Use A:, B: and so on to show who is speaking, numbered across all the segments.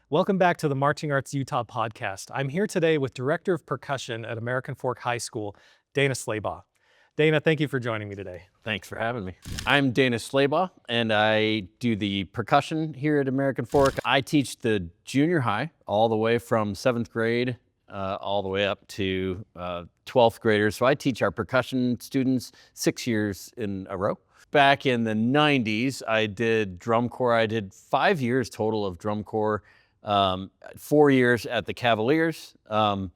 A: Welcome back to the Marching Arts Utah podcast. I'm here today with Director of Percussion at American Fork High School, Dana Slabaugh. Dana, thank you for joining me today.
B: Thanks for having me. I'm Dana Slabaugh, and I do the percussion here at American Fork. I teach the junior high all the way from 7th grade all the way up to 12th graders. So I teach our percussion students 6 years in a row. Back in the 90s, I did drum corps. I did 5 years total of drum corps, 4 years at the Cavaliers, and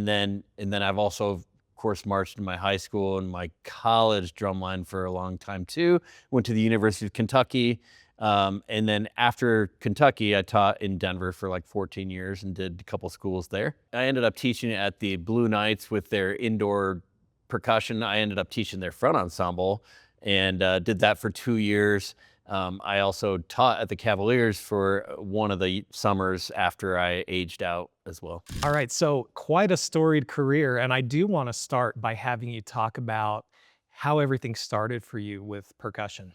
B: then I've also, of course, marched in my high school and my college drumline for a long time too. Went to the University of Kentucky, and then after Kentucky, I taught in Denver for like 14 years and did a couple schools there. I ended up teaching at the Blue Knights with their indoor percussion. I ended up teaching their front ensemble and did that for 2 years. I also taught at the Cavaliers for one of the summers after I aged out as well.
A: All right, so quite a storied career, and I do want to start by having you talk about how everything started for you with percussion.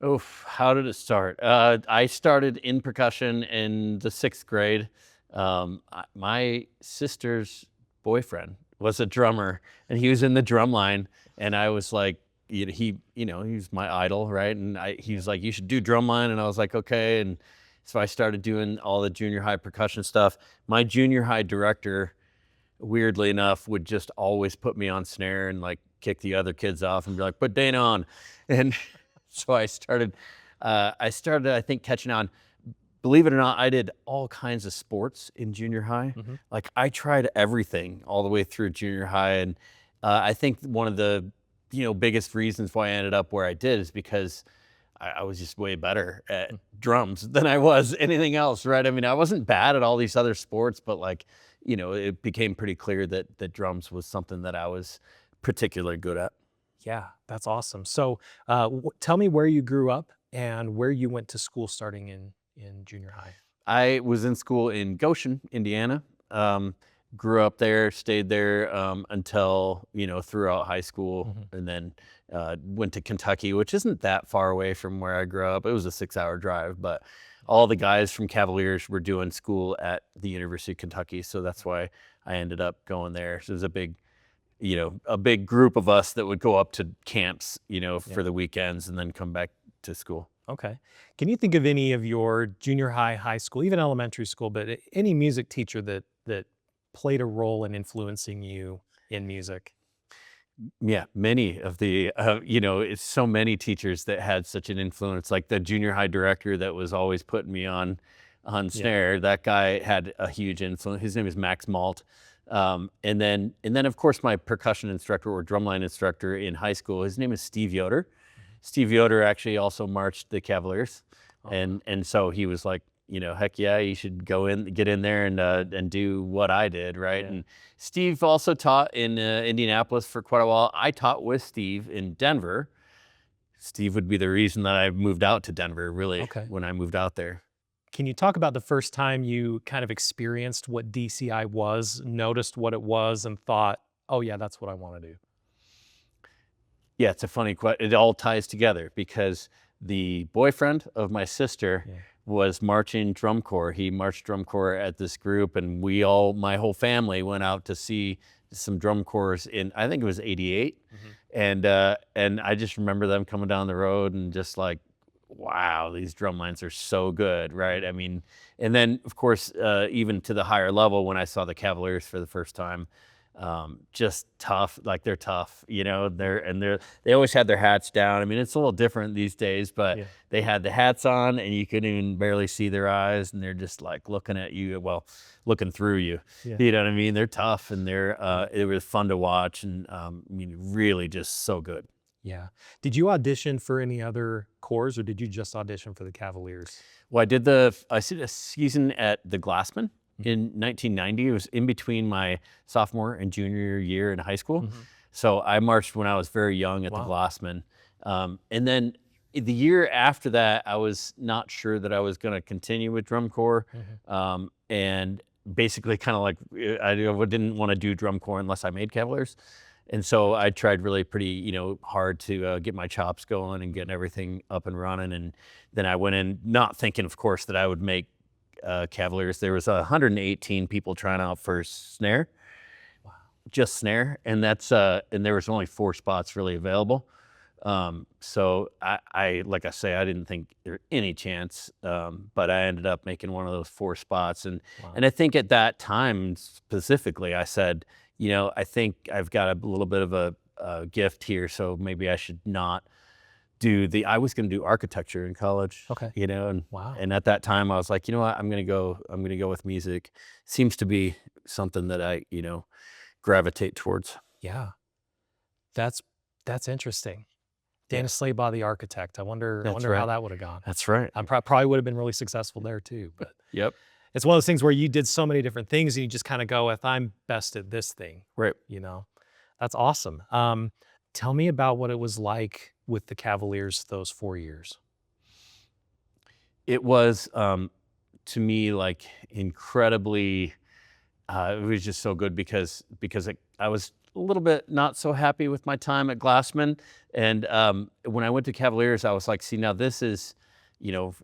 B: Oh, how did it start? I started in percussion in the 6th grade. My sister's boyfriend was a drummer, and he was in the drum line, and I was like, he was my idol, right? And he was like, you should do drumline, and I was like, okay. And so I started doing all the junior high percussion stuff. My junior high director, weirdly enough, would just always put me on snare and like kick the other kids off and be like, put Dana on. And so I started, I think, catching on. Believe it or not, I did all kinds of sports in junior high.
A: Mm-hmm.
B: Like I tried everything all the way through junior high. And I think one of the biggest reasons why I ended up where I did is because I was just way better at drums than I was anything else, right? I mean, I wasn't bad at all these other sports, but like, it became pretty clear that drums was something that I was particularly good at.
A: Yeah, that's awesome. So tell me where you grew up and where you went to school starting in junior high.
B: I was in school in Goshen, Indiana. Grew up there, stayed there until, throughout high school,
A: Mm-hmm.
B: and then went to Kentucky, which isn't that far away from where I grew up. It was a 6-hour drive, but all the guys from Cavaliers were doing school at the University of Kentucky, so that's why I ended up going there. So it was a big group of us that would go up to camps, for the weekends and then come back to school.
A: Okay. Can you think of any of your junior high, high school, even elementary school, but any music teacher that played a role in influencing you in music?
B: Yeah, many of the, it's so many teachers that had such an influence, like the junior high director that was always putting me on snare. Yeah. That guy had a huge influence. His name is Max Malt. And then of course my percussion instructor or drumline instructor in high school, his name is Steve Yoder. Mm-hmm. Steve Yoder actually also marched the Cavaliers. Oh. And so he was like, heck yeah, you should get in there and do what I did, right? Yeah. And Steve also taught in Indianapolis for quite a while. I taught with Steve in Denver. Steve would be the reason that I moved out to Denver, really, okay, when I moved out there.
A: Can you talk about the first time you kind of experienced what DCI was, noticed what it was, and thought, oh yeah, that's what I want to do?
B: Yeah, it's a funny question. It all ties together because the boyfriend of my sister was marching drum corps. He marched drum corps at this group, and my whole family went out to see some drum corps in, I think it was 88. Mm-hmm. And I just remember them coming down the road and just like, wow, these drum lines are so good, right? I mean, and then of course, even to the higher level, when I saw the Cavaliers for the first time, just tough, like they're tough, they always had their hats down. I mean, it's a little different these days, but they had the hats on and you couldn't even barely see their eyes, and they're just like looking at you, looking through you. Yeah. You know what I mean? They're tough, and it was fun to watch, and really just so good.
A: Yeah. Did you audition for any other corps, or did you just audition for the Cavaliers?
B: Well, I did a season at the Glassman in 1990. It was in between my sophomore and junior year in high school. Mm-hmm. So I marched when I was very young at the Glassman. And then the year after that, I was not sure that I was going to continue with drum corps. Mm-hmm. And basically kind of like, I didn't want to do drum corps unless I made Cavaliers. And so I tried really pretty, hard to get my chops going and getting everything up and running. And then I went in not thinking, of course, that I would make Cavaliers. There was 118 people trying out for snare, just snare, and and there was only 4 spots really available. So I like I say, I didn't think there was any chance, but I ended up making one of those 4 spots. And I think at that time specifically, I said, I think I've got a little bit of a gift here, so maybe I should not I was going to do architecture in college.
A: Okay.
B: And
A: Wow.
B: and at that time I was like, you know what, I'm going to go with music. Seems to be something that I, gravitate towards.
A: Yeah. That's interesting. Dennis Slabaugh, the architect. I wonder how that would have gone.
B: That's right.
A: I probably would have been really successful there too. But
B: Yep.
A: it's one of those things where you did so many different things and you just kind of go with, I'm best at this thing.
B: Right.
A: That's awesome. Tell me about what it was like with the Cavaliers those 4 years.
B: It was, to me, like incredibly, it was just so good because I was a little bit not so happy with my time at Glassman. And when I went to Cavaliers, I was like, see, now this is,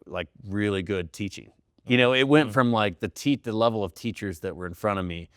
B: like really good teaching. It went from like the level of teachers that were in front of me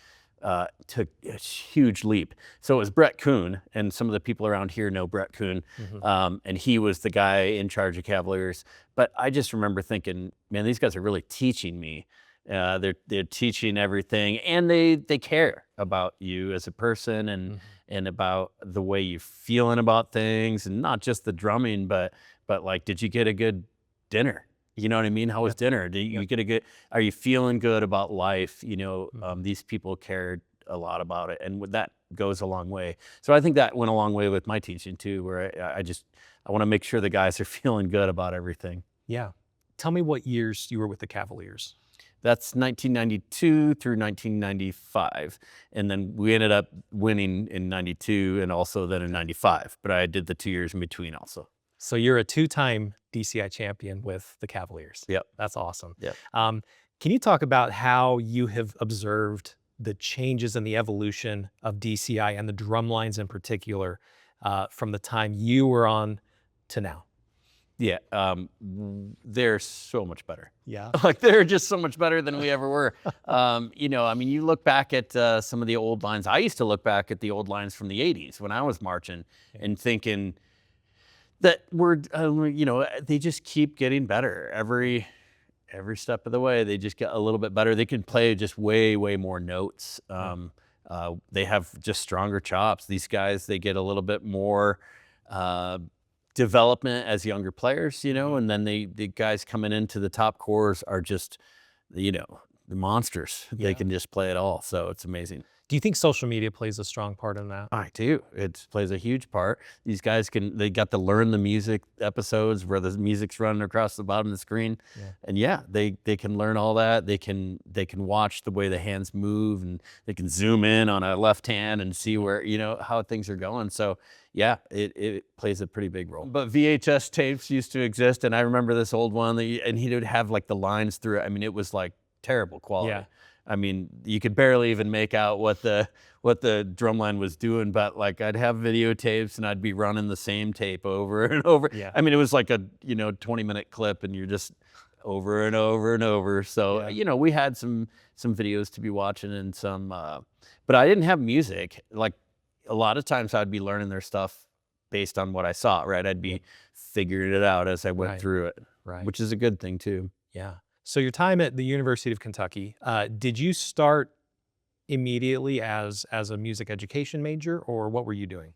B: took a huge leap. So it was Brett Kuhn, and some of the people around here know Brett Kuhn, and he was the guy in charge of Cavaliers. But I just remember thinking, man, these guys are really teaching me. They're teaching everything, and they care about you as a person and about the way you're feeling about things, and not just the drumming, but like, did you get a good dinner? You know what I mean? How was dinner? Did you get a good? Are you feeling good about life? These people cared a lot about it, and that goes a long way. So I think that went a long way with my teaching too, where I want to make sure the guys are feeling good about everything.
A: Yeah. Tell me what years you were with the Cavaliers.
B: That's 1992 through 1995. And then we ended up winning in 92 and also then in 95. But I did the 2 years in between also.
A: So you're a 2-time DCI champion with the Cavaliers.
B: Yep.
A: That's awesome.
B: Yep.
A: Can you talk about how you have observed the changes in the evolution of DCI and the drum lines in particular from the time you were on to now?
B: Yeah, they're so much better.
A: Yeah.
B: Like, they're just so much better than we ever were. You look back at some of the old lines. I used to look back at the old lines from the 80s when I was marching and thinking that they just keep getting better. Every step of the way, they just get a little bit better. They can play just way, way more notes. They have just stronger chops. These guys, they get a little bit more development as younger players, and then the guys coming into the top cores are just, the monsters.
A: Yeah.
B: They can just play it all. So it's amazing.
A: Do you think social media plays a strong part in that?
B: I do. It plays a huge part. These guys they got to learn the music episodes where the music's running across the bottom of the screen.
A: Yeah.
B: And they can learn all that. They can watch the way the hands move, and they can zoom in on a left hand and see where, how things are going. So yeah, it plays a pretty big role. But VHS tapes used to exist, and I remember this old one and he would have like the lines through it. I mean, it was like terrible quality.
A: Yeah.
B: I mean, you could barely even make out what the drumline was doing, but like, I'd have videotapes and I'd be running the same tape over and over.
A: Yeah.
B: I mean, it was like a 20-minute clip, and you're just over and over and over. So we had some videos to be watching and some, but I didn't have music. Like, a lot of times I'd be learning their stuff based on what I saw. Right, I'd be figuring it out as I went through it.
A: Right.
B: Which is a good thing too.
A: Yeah. So your time at the University of Kentucky, did you start immediately as a music education major, or what were you doing?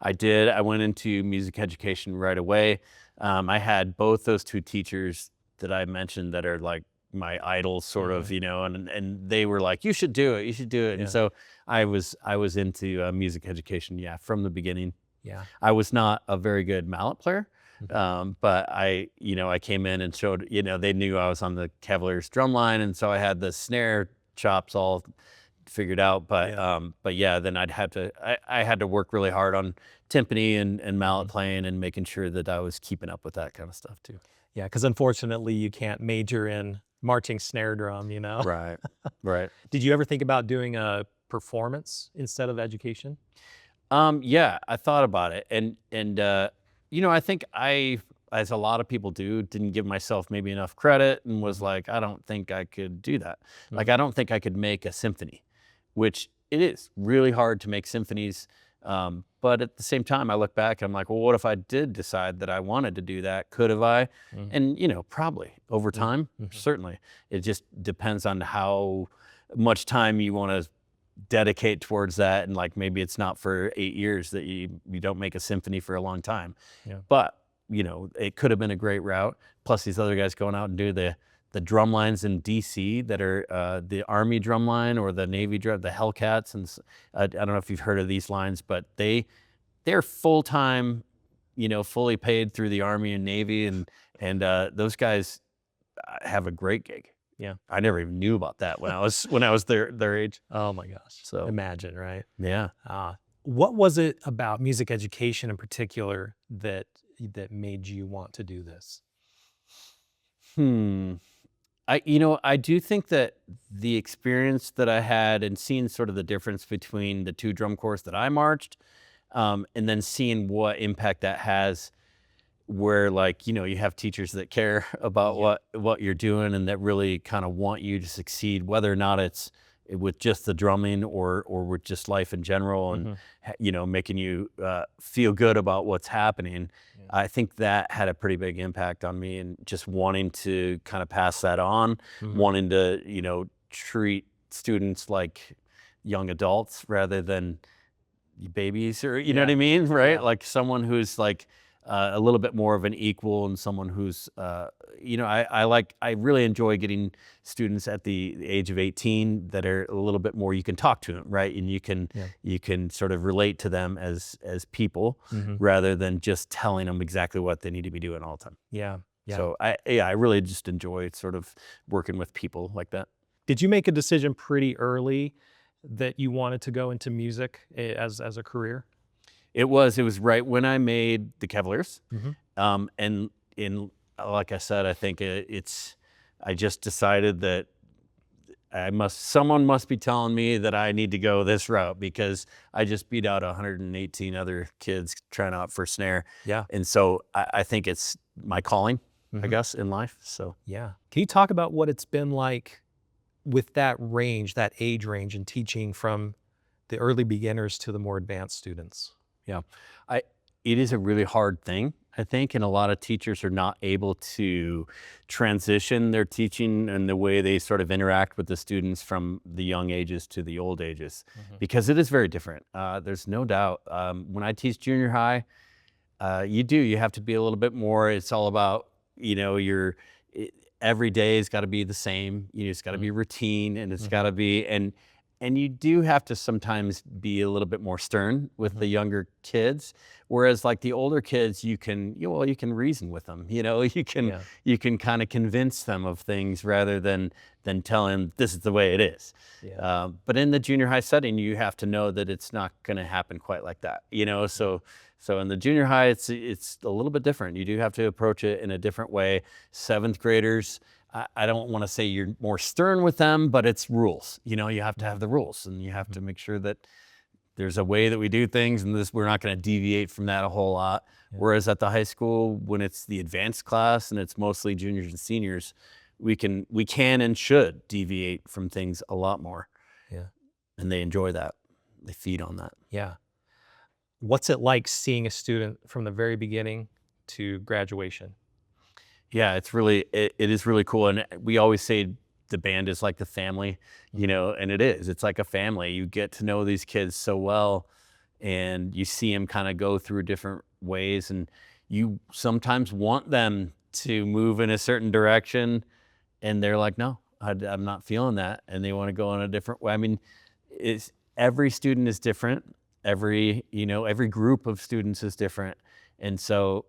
B: I did. I went into music education right away. I had both those 2 teachers that I mentioned that are like my idols, sort of, and they were like, you should do it. You should do it.
A: Yeah.
B: And so I was into music education. Yeah. From the beginning.
A: Yeah.
B: I was not a very good mallet player. But I came in and showed, they knew I was on the Cavaliers drum line. And so I had the snare chops all figured out. But yeah, then I had to work really hard on timpani and mallet playing and making sure that I was keeping up with that kind of stuff too.
A: Yeah. Because unfortunately you can't major in marching snare drum,
B: Right. Right.
A: Did you ever think about doing a performance instead of education?
B: Yeah, I thought about it, and you know, I think I, as a lot of people do, didn't give myself maybe enough credit, and was
A: Mhm,
B: like, I don't think I could do that. Like,
A: mhm,
B: I don't think I could make a symphony, which it is really hard to make symphonies. But at the same time, I look back, I'm like, well, what if I did decide that I wanted to do that? Could have I?
A: mhm,
B: And you know, probably over
A: mm,
B: time,
A: mhm.
B: certainly. It just depends on how much time you want to dedicate towards that, and like maybe it's not for 8 years that you don't make a symphony for a long time.
A: Yeah.
B: But, you know, it could have been a great route. Plus these other guys going out and do the drum lines in DC that are the Army drum line or the Navy drum, the Hellcats, and I don't know if you've heard of these lines, but they're full time, you know, fully paid through the Army and Navy, and those guys have a great gig.
A: Yeah.
B: I never even knew about that when I was their age.
A: Oh my gosh.
B: So
A: Imagine, right?
B: yeah.
A: What was it about music education in particular that made you want to do this?
B: Hmm. You know, I do think that the experience that I had and seeing sort of the difference between the two drum corps that I marched, and then seeing what impact that has, where like, you know, you have teachers that care about
A: Yeah.
B: what you're doing and that really kind of want you to succeed, whether or not it's with just the drumming or with just life in general, and
A: Mhm.
B: you know, making you feel good about what's happening.
A: Yeah.
B: I think that had a pretty big impact on me, and just wanting to kind of pass that on,
A: Mhm.
B: wanting to, you know, treat students like young adults rather than babies, or you know what
A: Yeah.
B: I mean, right?
A: Yeah.
B: Like someone who's like a little bit more of an equal, and someone who's you know, I really enjoy getting students at the age of 18 that are a little bit more, you can talk to them, right? And
A: Yeah.
B: you can sort of relate to them as people,
A: Mhm.
B: rather than just telling them exactly what they need to be doing all the time.
A: Yeah. Yeah.
B: So I really just enjoy sort of working with people like that.
A: Did you make a decision pretty early that you wanted to go into music as a career?
B: It was right when I made the Cavaliers.
A: Mhm.
B: And in like I said, I think I just decided that someone must be telling me that I need to go this route, because I just beat out 118 other kids trying out for snare.
A: Yeah.
B: And so I think it's my calling, I
A: Mhm.
B: guess, in life. So
A: Yeah. Can you talk about what it's been like with that range, that age range, and teaching from the early beginners to the more advanced students?
B: yeah, I it is a really hard thing, I think, and a lot of teachers are not able to transition their teaching and the way they sort of interact with the students from the young ages to the old ages,
A: Mhm.
B: because it is very different. There's no doubt. When I teach junior high, you have to be a little bit more. It's all about, you know, it, every day's got to be the same. You know, it's got to
A: Mm.
B: be routine, and it's got
A: Mhm.
B: to be, and you do have to sometimes be a little bit more stern with the
A: Mhm.
B: younger kids. Whereas like the older kids, you can reason with them. You know,
A: Yeah.
B: you can kind of convince them of things rather than tell them this is the way it is.
A: Yeah.
B: But in the junior high setting, you have to know that it's not going to happen quite like that. You know, so in the junior high, it's a little bit different. You do have to approach it in a different way. Seventh graders, I don't want to say you're more stern with them, but it's rules. You know, you have to have
A: Mhm.
B: the rules, and you have
A: Mhm.
B: to make sure that there's a way that we do things, and we're not going to deviate from that a whole lot.
A: Yeah.
B: Whereas at the high school, when it's the advanced class and it's mostly juniors and seniors, we can and should deviate from things a lot more,
A: Yeah.
B: and they enjoy that. They feed on that.
A: Yeah. What's it like seeing a student from the very beginning to graduation?
B: Yeah, it is really cool, and we always say the band is like the family, you
A: Mhm.
B: know, and it is. It's like a family. You get to know these kids so well, and you see them kind of go through different ways, and you sometimes want them to move in a certain direction, and they're like, "No, I'm not feeling that," and they want to go in a different way. I mean, it's every student is different. Every group of students is different, and so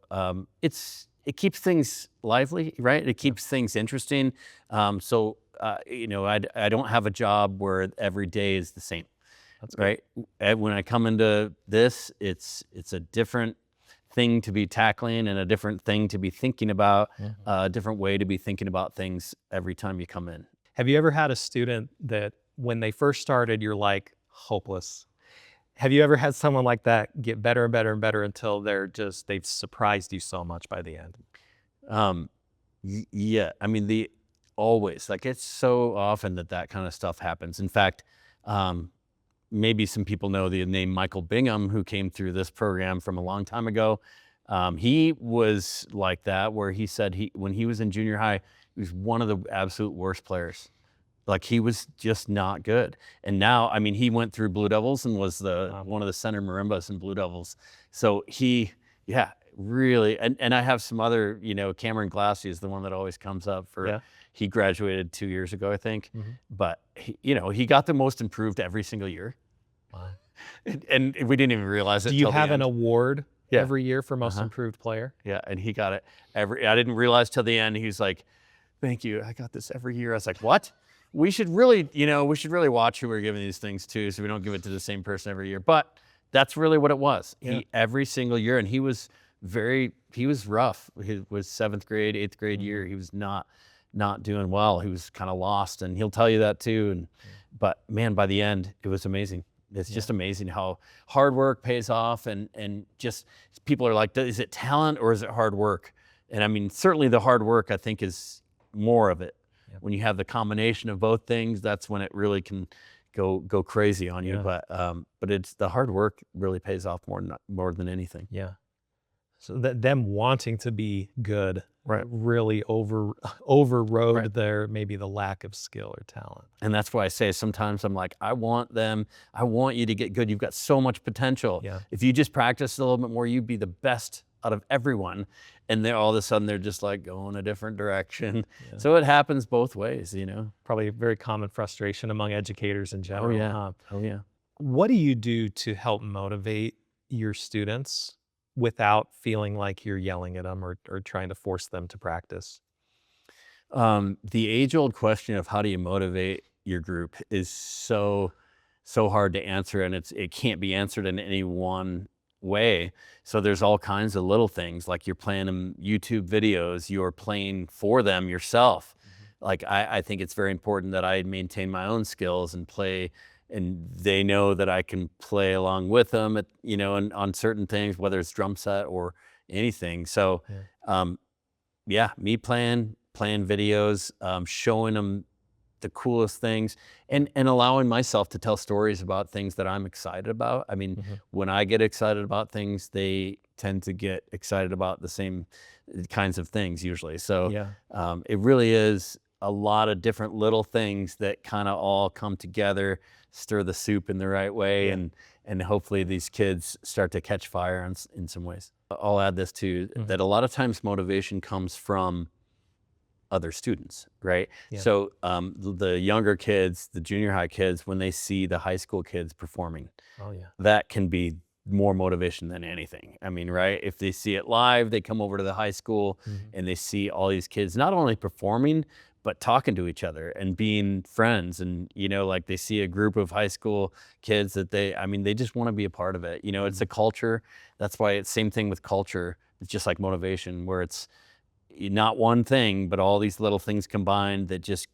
B: it keeps things lively, right? It
A: Yeah.
B: keeps things interesting. I don't have a job where every day is the same,
A: That's good.
B: right? And when I come into this, it's a different thing to be tackling, and a different thing to be thinking about,
A: Mhm.
B: a different way to be thinking about things every time you come in.
A: Have you ever had a student that when they first started, you're like, hopeless? Have you ever had someone like that get better and better and better until they've surprised you so much by the end?
B: Um, yeah, I mean, always, like, it's so often that kind of stuff happens. In fact, um, maybe some people know the name Michael Bingham, who came through this program from a long time ago. He was like that, where he said when he was in junior high, he was one of the absolute worst players. Like, he was just not good. And now, I mean, he went through Blue Devils and was one of the center marimbas in Blue Devils. So yeah, really. And I have some other, Cameron Glassy is the one that always comes up
A: Yeah.
B: he graduated 2 years ago, I think.
A: Mm-hmm.
B: But he got the most improved every single year.
A: Wow.
B: And we didn't even realize it.
A: Do you
B: till the
A: have an
B: end.
A: award
B: Yeah.
A: every year for most
B: Uh-huh.
A: improved player?
B: Yeah, and he got it I didn't realize till the end. He's like, "Thank you. I got this every year." I was like, "What?" We should really watch who we're giving these things to, so we don't give it to the same person every year. But that's really what it was.
A: Yeah.
B: Every single year, and he was rough. He was 7th grade, 8th grade year. He was not doing well. He was kind of lost, and he'll tell you that too. But man, by the end, it was amazing. It's just amazing how hard work pays off, and just people are like, is it talent or is it hard work? And I mean, certainly the hard work, I think, is more of it.
A: Yep.
B: When you have the combination of both things, that's when it really can go crazy on you.
A: Yeah.
B: But it's the hard work really pays off more than anything.
A: Yeah. So them wanting to be good
B: Right.
A: really overrode
B: Right.
A: maybe the lack of skill or talent.
B: And that's why I say sometimes I'm like, I want you to get good. You've got so much potential.
A: Yeah.
B: If you just practice a little bit more, you'd be the best out of everyone. And then all of a sudden they're just like going a different direction.
A: Yeah.
B: So it happens both ways,
A: Probably a very common frustration among educators in general. Huh?
B: Oh yeah.
A: What do you do to help motivate your students without feeling like you're yelling at them or trying to force them to practice?
B: The age-old question of how do you motivate your group is so hard to answer, and it can't be answered in any one way. So there's all kinds of little things, like you're playing them YouTube videos, you're playing for them yourself. Like I think it's very important that I maintain my own skills and play, and they know that I can play along with them and on certain things, whether it's drum set or anything. So me playing videos, showing them the coolest things, and allowing myself to tell stories about things that I'm excited about. I mean, when I get excited about things, they tend to get excited about the same kinds of things usually. So it really is a lot of different little things that kind of all come together, stir the soup in the right way, and hopefully these kids start to catch fire in some ways. I'll add this too, that a lot of times motivation comes from other students, right?
A: Yeah.
B: So the younger kids, the junior high kids, when they see the high school kids performing, that can be more motivation than anything. I mean, right? If they see it live, they come over to the high school and they see all these kids not only performing, but talking to each other and being friends. And, like they see a group of high school kids that they just want to be a part of it. It's a culture. That's why it's same thing with culture. It's just like motivation, where it's not one thing, but all these little things combined that just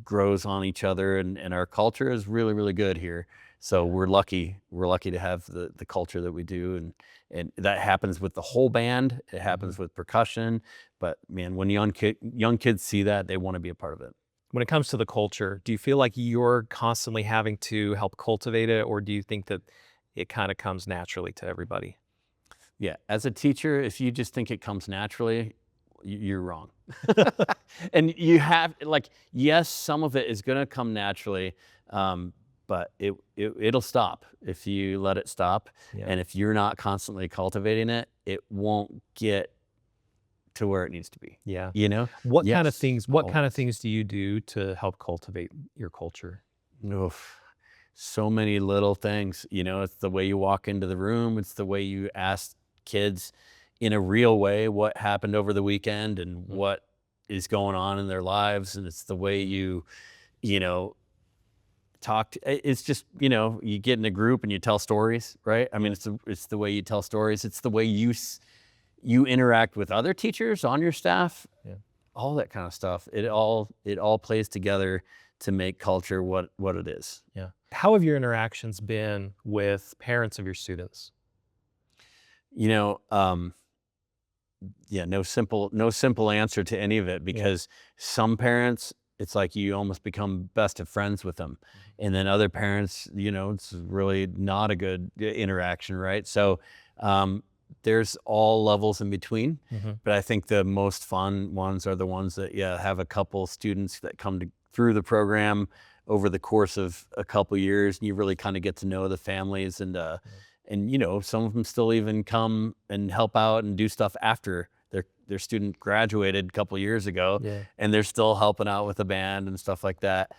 B: grows on each other. And our culture is really, really good here. So we're lucky to have the culture that we do. And that happens with the whole band. It happens with percussion. But man, when young kids see that, they want to be a part of it.
A: When it comes to the culture, do you feel like you're constantly having to help cultivate it, or do you think that it kind of comes naturally to everybody?
B: Yeah, as a teacher, if you just think it comes naturally, you're wrong. And you have, yes, some of it is going to come naturally, but it'll stop if you let it stop.
A: Yeah.
B: And if you're not constantly cultivating it, it won't get to where it needs to be.
A: Yeah.
B: What
A: kind of things do you do to help cultivate your culture?
B: Oof. So many little things. It's the way you walk into the room. It's the way you ask kids in a real way what happened over the weekend and what is going on in their lives. And it's the way you talk. It's just, you get in a group and you tell stories, right? I mean, it's the way you tell stories. It's the way you interact with other teachers on your staff, all that kind of stuff. It all plays together to make culture what it is.
A: Yeah. How have your interactions been with parents of your students?
B: You know, yeah, no simple answer to any of it,
A: Yeah.
B: because some parents, it's like you almost become best of friends with them. And then other parents, it's really not a good interaction, right? So there's all levels in between.
A: Mhm.
B: But I think the most fun ones are the ones that, yeah, have a couple students that come through the program over the course of a couple years, and you really kind of get to know the families, and some of them still even come and help out and do stuff after their student graduated a couple years ago,
A: Yeah.
B: and they're still helping out with the band and stuff like that.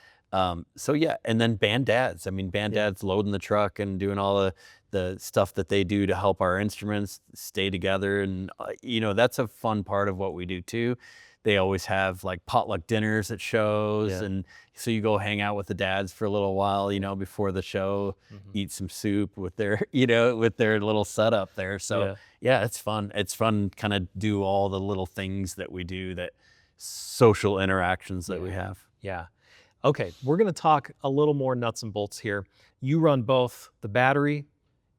B: So yeah, and then band dads. I mean, band
A: Yeah.
B: dads loading the truck and doing all the stuff that they do to help our instruments stay together, and that's a fun part of what we do too. They always have like potluck dinners at shows,
A: Yeah.
B: and so you go hang out with the dads for a little while, before the show,
A: Mhm.
B: eat some soup with their, with their little setup there. So
A: Yeah.
B: yeah, it's fun. It's fun kind of do all the little things that we do, that social interactions that we have.
A: Yeah. Okay, we're gonna talk a little more nuts and bolts here. You run both the battery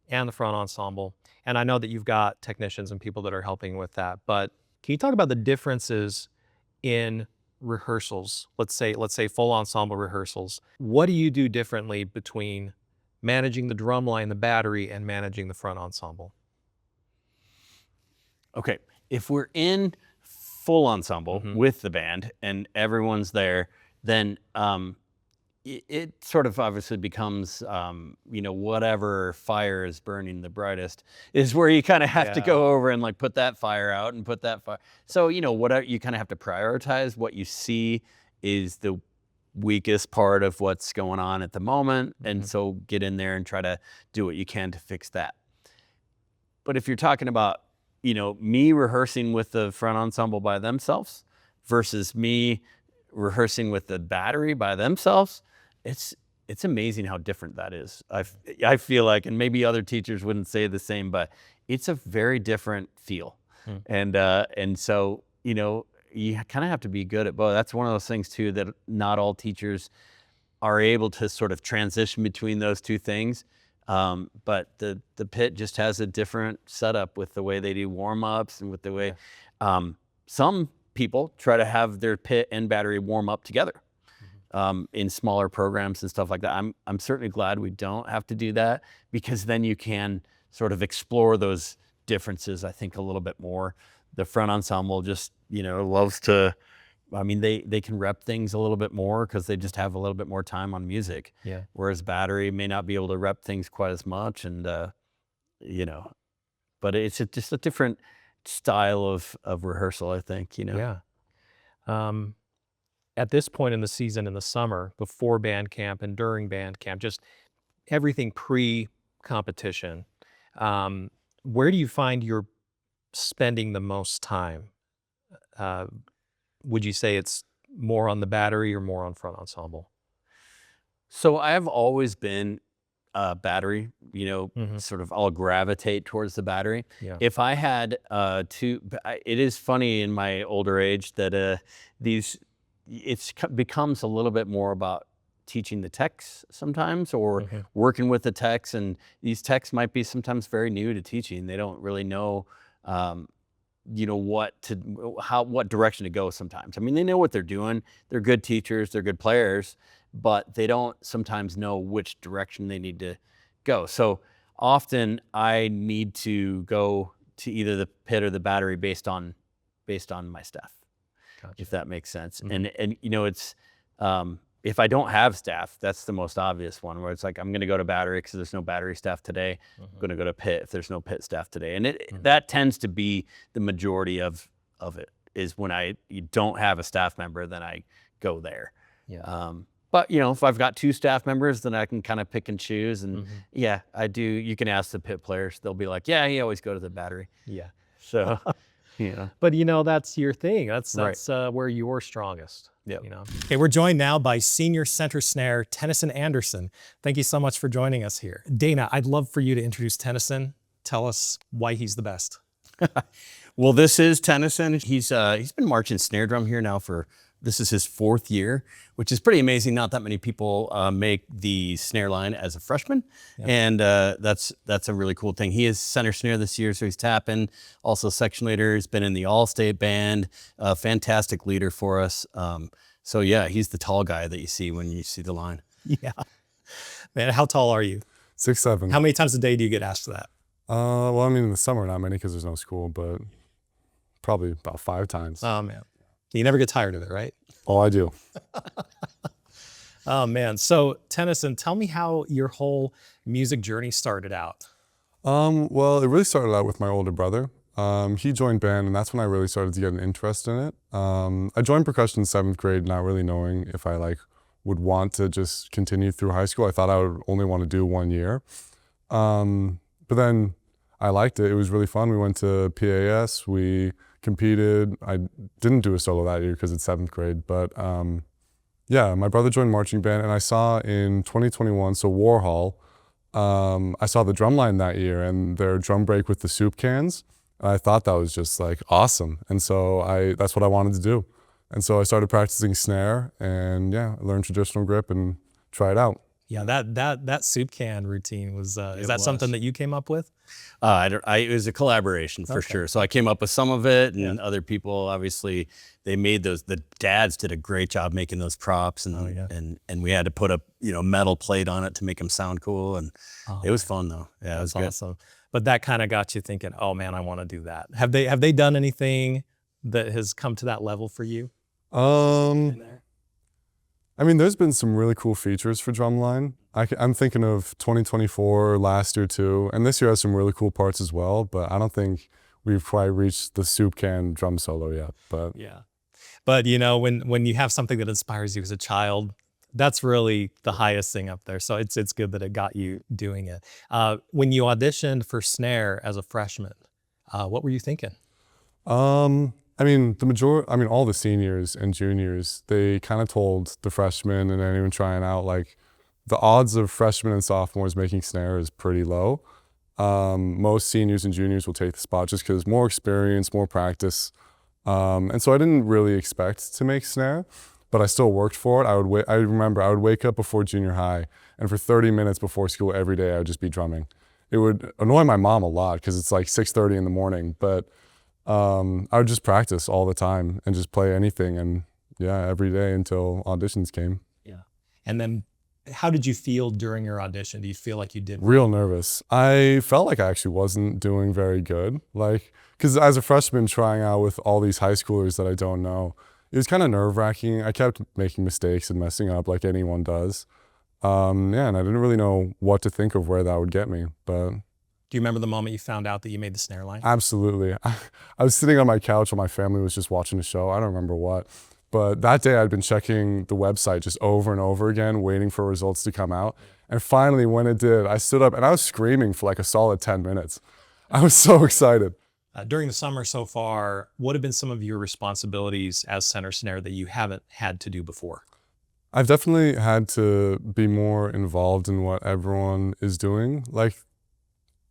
A: and the front ensemble, and I know that you've got technicians and people that are helping with that, but can you talk about the differences in rehearsals? Let's say full ensemble rehearsals. What do you do differently between managing the drum line, the battery, and managing the front ensemble?
B: Okay, if we're in full ensemble
A: Mhm.
B: with the band and everyone's there, then it sort of obviously becomes, whatever fire is burning the brightest is where you kind of have to
A: Yeah.
B: go over and like put that fire out and put that fire. So, whatever, you kind of have to prioritize what you see is the weakest part of what's going on at the moment. And
A: Mhm.
B: so get in there and try to do what you can to fix that. But if you're talking about, me rehearsing with the front ensemble by themselves versus me rehearsing with the battery by themselves, it's it's amazing how different that is. I feel like, and maybe other teachers wouldn't say the same, but it's a very different feel.
A: Mm.
B: And so, you kind of have to be good at both. That's one of those things too, that not all teachers are able to sort of transition between those two things. But the pit just has a different setup with the way they do warm-ups and with the way,
A: Yeah.
B: some people try to have their pit and battery warm up together,
A: Mhm.
B: in smaller programs and stuff like that. I'm certainly glad we don't have to do that, because then you can sort of explore those differences, I think, a little bit more. The front ensemble just, loves to, I mean, they can rep things a little bit more because they just have a little bit more time on music,
A: Yeah.
B: whereas battery may not be able to rep things quite as much. And, you know, but it's just a different style of rehearsal, I think,
A: Yeah. Um, at this point in the season in the summer, before band camp and during band camp, just everything pre-competition, um, where do you find you're spending the most time? Uh, would you say it's more on the battery or more on front ensemble?
B: So I've always been battery,
A: Mhm.
B: sort of I'll gravitate towards the battery.
A: Yeah.
B: If I had it is funny in my older age that these, becomes a little bit more about teaching the techs sometimes, or
A: Mhm.
B: working with the techs, and these techs might be sometimes very new to teaching. They don't really know, um, what direction to go sometimes. I mean, they know what they're doing. They're good teachers, they're good players, but they don't sometimes know which direction they need to go. So often I need to go to either the pit or the battery based on my staff,
A: Gotcha.
B: if that makes sense.
A: Mhm.
B: And it's, if I don't have staff, that's the most obvious one, where it's like, I'm going to go to battery because there's no battery staff today. I'm
A: Mhm.
B: going to go to pit if there's no pit staff today. And
A: Mhm.
B: that tends to be the majority of it, is when you don't have a staff member, then I go there.
A: Yeah.
B: But if I've got two staff members, then I can kind of pick and choose. And
A: Mhm.
B: yeah, I do. You can ask the pit players; they'll be like, "Yeah, you always go to the battery."
A: Yeah.
B: So, yeah,
A: But, that's your thing. That's
B: right.
A: where you're strongest,
B: Yep.
A: you know? Okay, we're joined now by senior center snare Tennyson Anderson. Thank you so much for joining us here. Dana, I'd love for you to introduce Tennyson. Tell us why he's the best.
B: Well, this is Tennyson. He's been marching snare drum here now for This is his 4th year, which is pretty amazing. Not that many people make the snare line as a freshman, and that's a really cool thing. He is center snare this year, so he's tapping. Also section leader. He's been in the All-State band. Fantastic leader for us. So yeah, he's the tall guy that you see when you see the line.
A: Yeah. Man, how tall are you?
C: 6'7".
A: How many times a day do you get asked that?
C: Well, I mean, in the summer, not many because there's no school, but probably about 5 times.
A: Oh, man. You never get tired of it, right?
C: Oh, I do.
A: Oh, man. So, Tennyson, tell me how your whole music journey started out.
C: Well, it really started out with my older brother. He joined band, and that's when I really started to get an interest in it. I joined percussion in 7th grade, not really knowing if I would want to just continue through high school. I thought I would only want to do 1 year. But then I liked it. It was really fun. We went to PAS. We competed. I didn't do a solo that year because it's 7th grade. But yeah, my brother joined marching band, and I saw in 2021, so Warhol, I saw the drum line that year and their drum break with the soup cans. And I thought that was just awesome. And so that's what I wanted to do. And so I started practicing snare, and yeah, I learned traditional grip and tried out.
A: Yeah, that soup can routine was, is that something that you came up with?
B: It was a collaboration for sure. So I came up with some of it, and other people, obviously, they made those. The dads did a great job making those props, and and we had to put a metal plate on it to make them sound cool, and it was fun though. Yeah, it was good.
A: Awesome. But that kind of got you thinking, oh man, I want to do that. Have they done anything that has come to that level for you?
C: I mean, there's been some really cool features for drumline. I'm thinking of 2024, last year too, and this year has some really cool parts as well, but I don't think we've quite reached the soup can drum solo yet. But
A: yeah. But when you have something that inspires you as a child, that's really the highest thing up there. So it's good that it got you doing it. When you auditioned for snare as a freshman, what were you thinking?
C: I mean, all the seniors and juniors, they kind of told the freshmen and anyone trying out, the odds of freshmen and sophomores making snare is pretty low. Most seniors and juniors will take the spot just because more experience, more practice. And so I didn't really expect to make snare, but I still worked for it. I remember I would wake up before junior high, and for 30 minutes before school every day, I would just be drumming. It would annoy my mom a lot because it's 6:30 in the morning, but I would just practice all the time and just play anything, and yeah, every day until auditions came.
A: Yeah. And then how did you feel during your audition? Do you feel like you did well?
C: Real nervous. I felt like I actually wasn't doing very good. Because as a freshman trying out with all these high schoolers that I don't know, it was kind of nerve-wracking. I kept making mistakes and messing up like anyone does. Yeah, and I didn't really know what to think of where that would get me, but...
A: Do you remember the moment you found out that you made the snare line?
C: Absolutely. I was sitting on my couch while my family was just watching a show. I don't remember what. But that day I'd been checking the website just over and over again, waiting for results to come out. And finally, when it did, I stood up and I was screaming for a solid 10 minutes. I was so excited.
A: During the summer so far, what have been some of your responsibilities as center snare that you haven't had to do before?
C: I've definitely had to be more involved in what everyone is doing.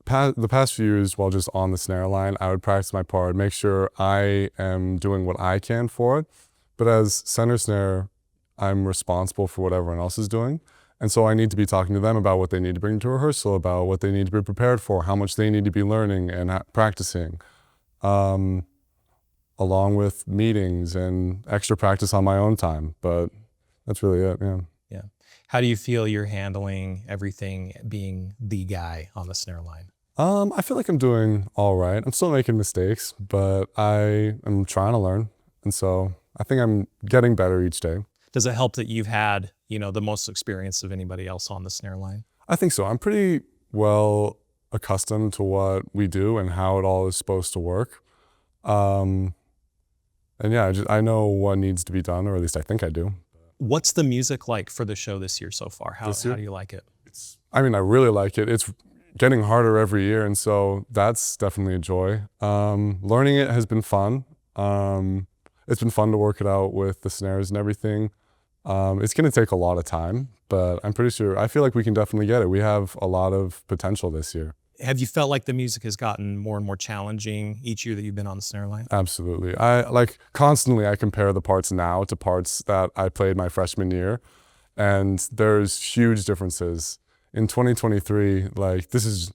C: The past few years, while just on the snare line, I would practice my part, make sure I am doing what I can for it. But as center snare, I'm responsible for what everyone else is doing. And so I need to be talking to them about what they need to bring to rehearsal, about what they need to be prepared for, how much they need to be learning and practicing, along with meetings and extra practice on my own time. But that's really it, yeah.
A: Yeah. How do you feel you're handling everything being the guy on the snare line?
C: I feel like I'm doing all right. I'm still making mistakes, but I am trying to learn. And so I think I'm getting better each day.
A: Does it help that you've had, the most experience of anybody else on the snare line?
C: I think so. I'm pretty well accustomed to what we do and how it all is supposed to work. And yeah, I know what needs to be done, or at least I think I do.
A: What's the music like for the show this year so far? How do you like it?
C: I really like it. It's getting harder every year, and so that's definitely a joy. Learning it has been fun. It's been fun to work it out with the snares and everything. It's going to take a lot of time, but I'm pretty sure, I feel like we can definitely get it. We have a lot of potential this year.
A: Have you felt like the music has gotten more and more challenging each year that you've been on the snare line?
C: Absolutely. I like constantly I compare the parts now to parts that I played my freshman year, and there's huge differences. In 2023, like this is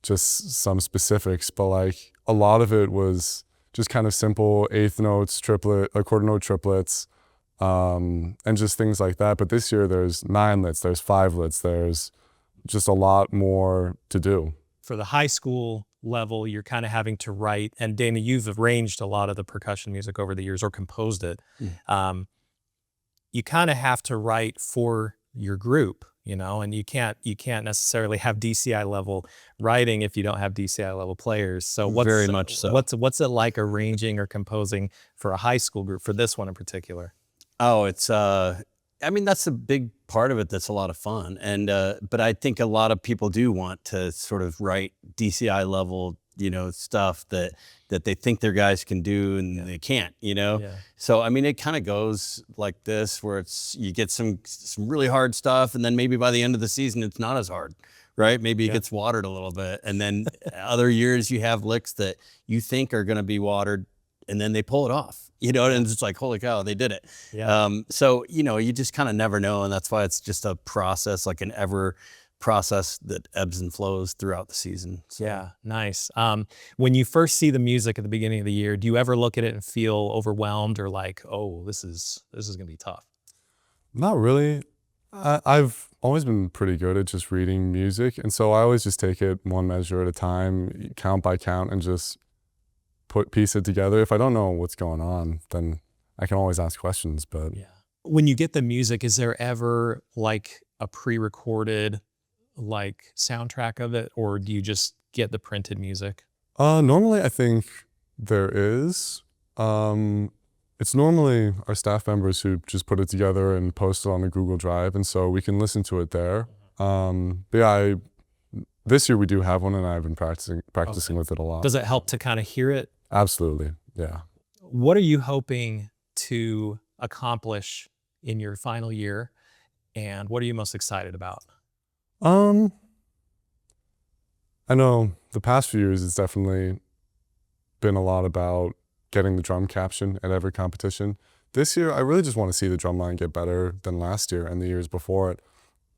C: just some specifics, but like a lot of it was just kind of simple eighth notes, quarter note triplets, and just things like that. But this year there's 9-lits, there's 5-lits, there's just a lot more to do.
A: For the high school level, you're kind of having to write, and Dana, you've arranged a lot of the percussion music over the years or composed it. You kind of have to write for your group, you know, and you can't necessarily have DCI level writing if you don't have DCI level players. So
B: Very much so.
A: What's it like arranging or composing for a high school group, for this one in particular?
B: Oh, it's I mean, that's a big part of it. That's a lot of fun. And but I think a lot of people do want to sort of write DCI level, you know, stuff that they think their guys can do and they can't, you know.
A: Yeah.
B: So I mean, it kind of goes like this, where it's you get some really hard stuff, and then maybe by the end of the season it's not as hard, right? Maybe it gets watered a little bit, and then other years you have licks that you think are going to be watered, and then they pull it off, you know, and it's like, holy cow, they did it.
A: Yeah.
B: So, you know, you just kind of never know. And that's why it's just a process, like an ever process that ebbs and flows throughout the season. So.
A: Yeah, nice. When you first see the music at the beginning of the year, do you ever look at it and feel overwhelmed or like, oh, this is gonna be tough?
C: Not really. I've always been pretty good at just reading music, and so I always just take it one measure at a time, count by count, and just piece it together. If I don't know what's going on, then I can always ask questions. But
A: Yeah. When you get the music, is there ever like a pre-recorded like soundtrack of it, or do you just get the printed music?
C: normally I think there is. It's normally our staff members who just put it together and post it on a Google Drive, and so we can listen to it there. But yeah, this year we do have one, and I've been practicing with it a lot.
A: Does it help to kind of hear it?
C: Absolutely, yeah.
A: What are you hoping to accomplish in your final year, and what are you most excited about?
C: I know the past few years it's definitely been a lot about getting the drum caption at every competition. This year I really just want to see the drum line get better than last year and the years before it.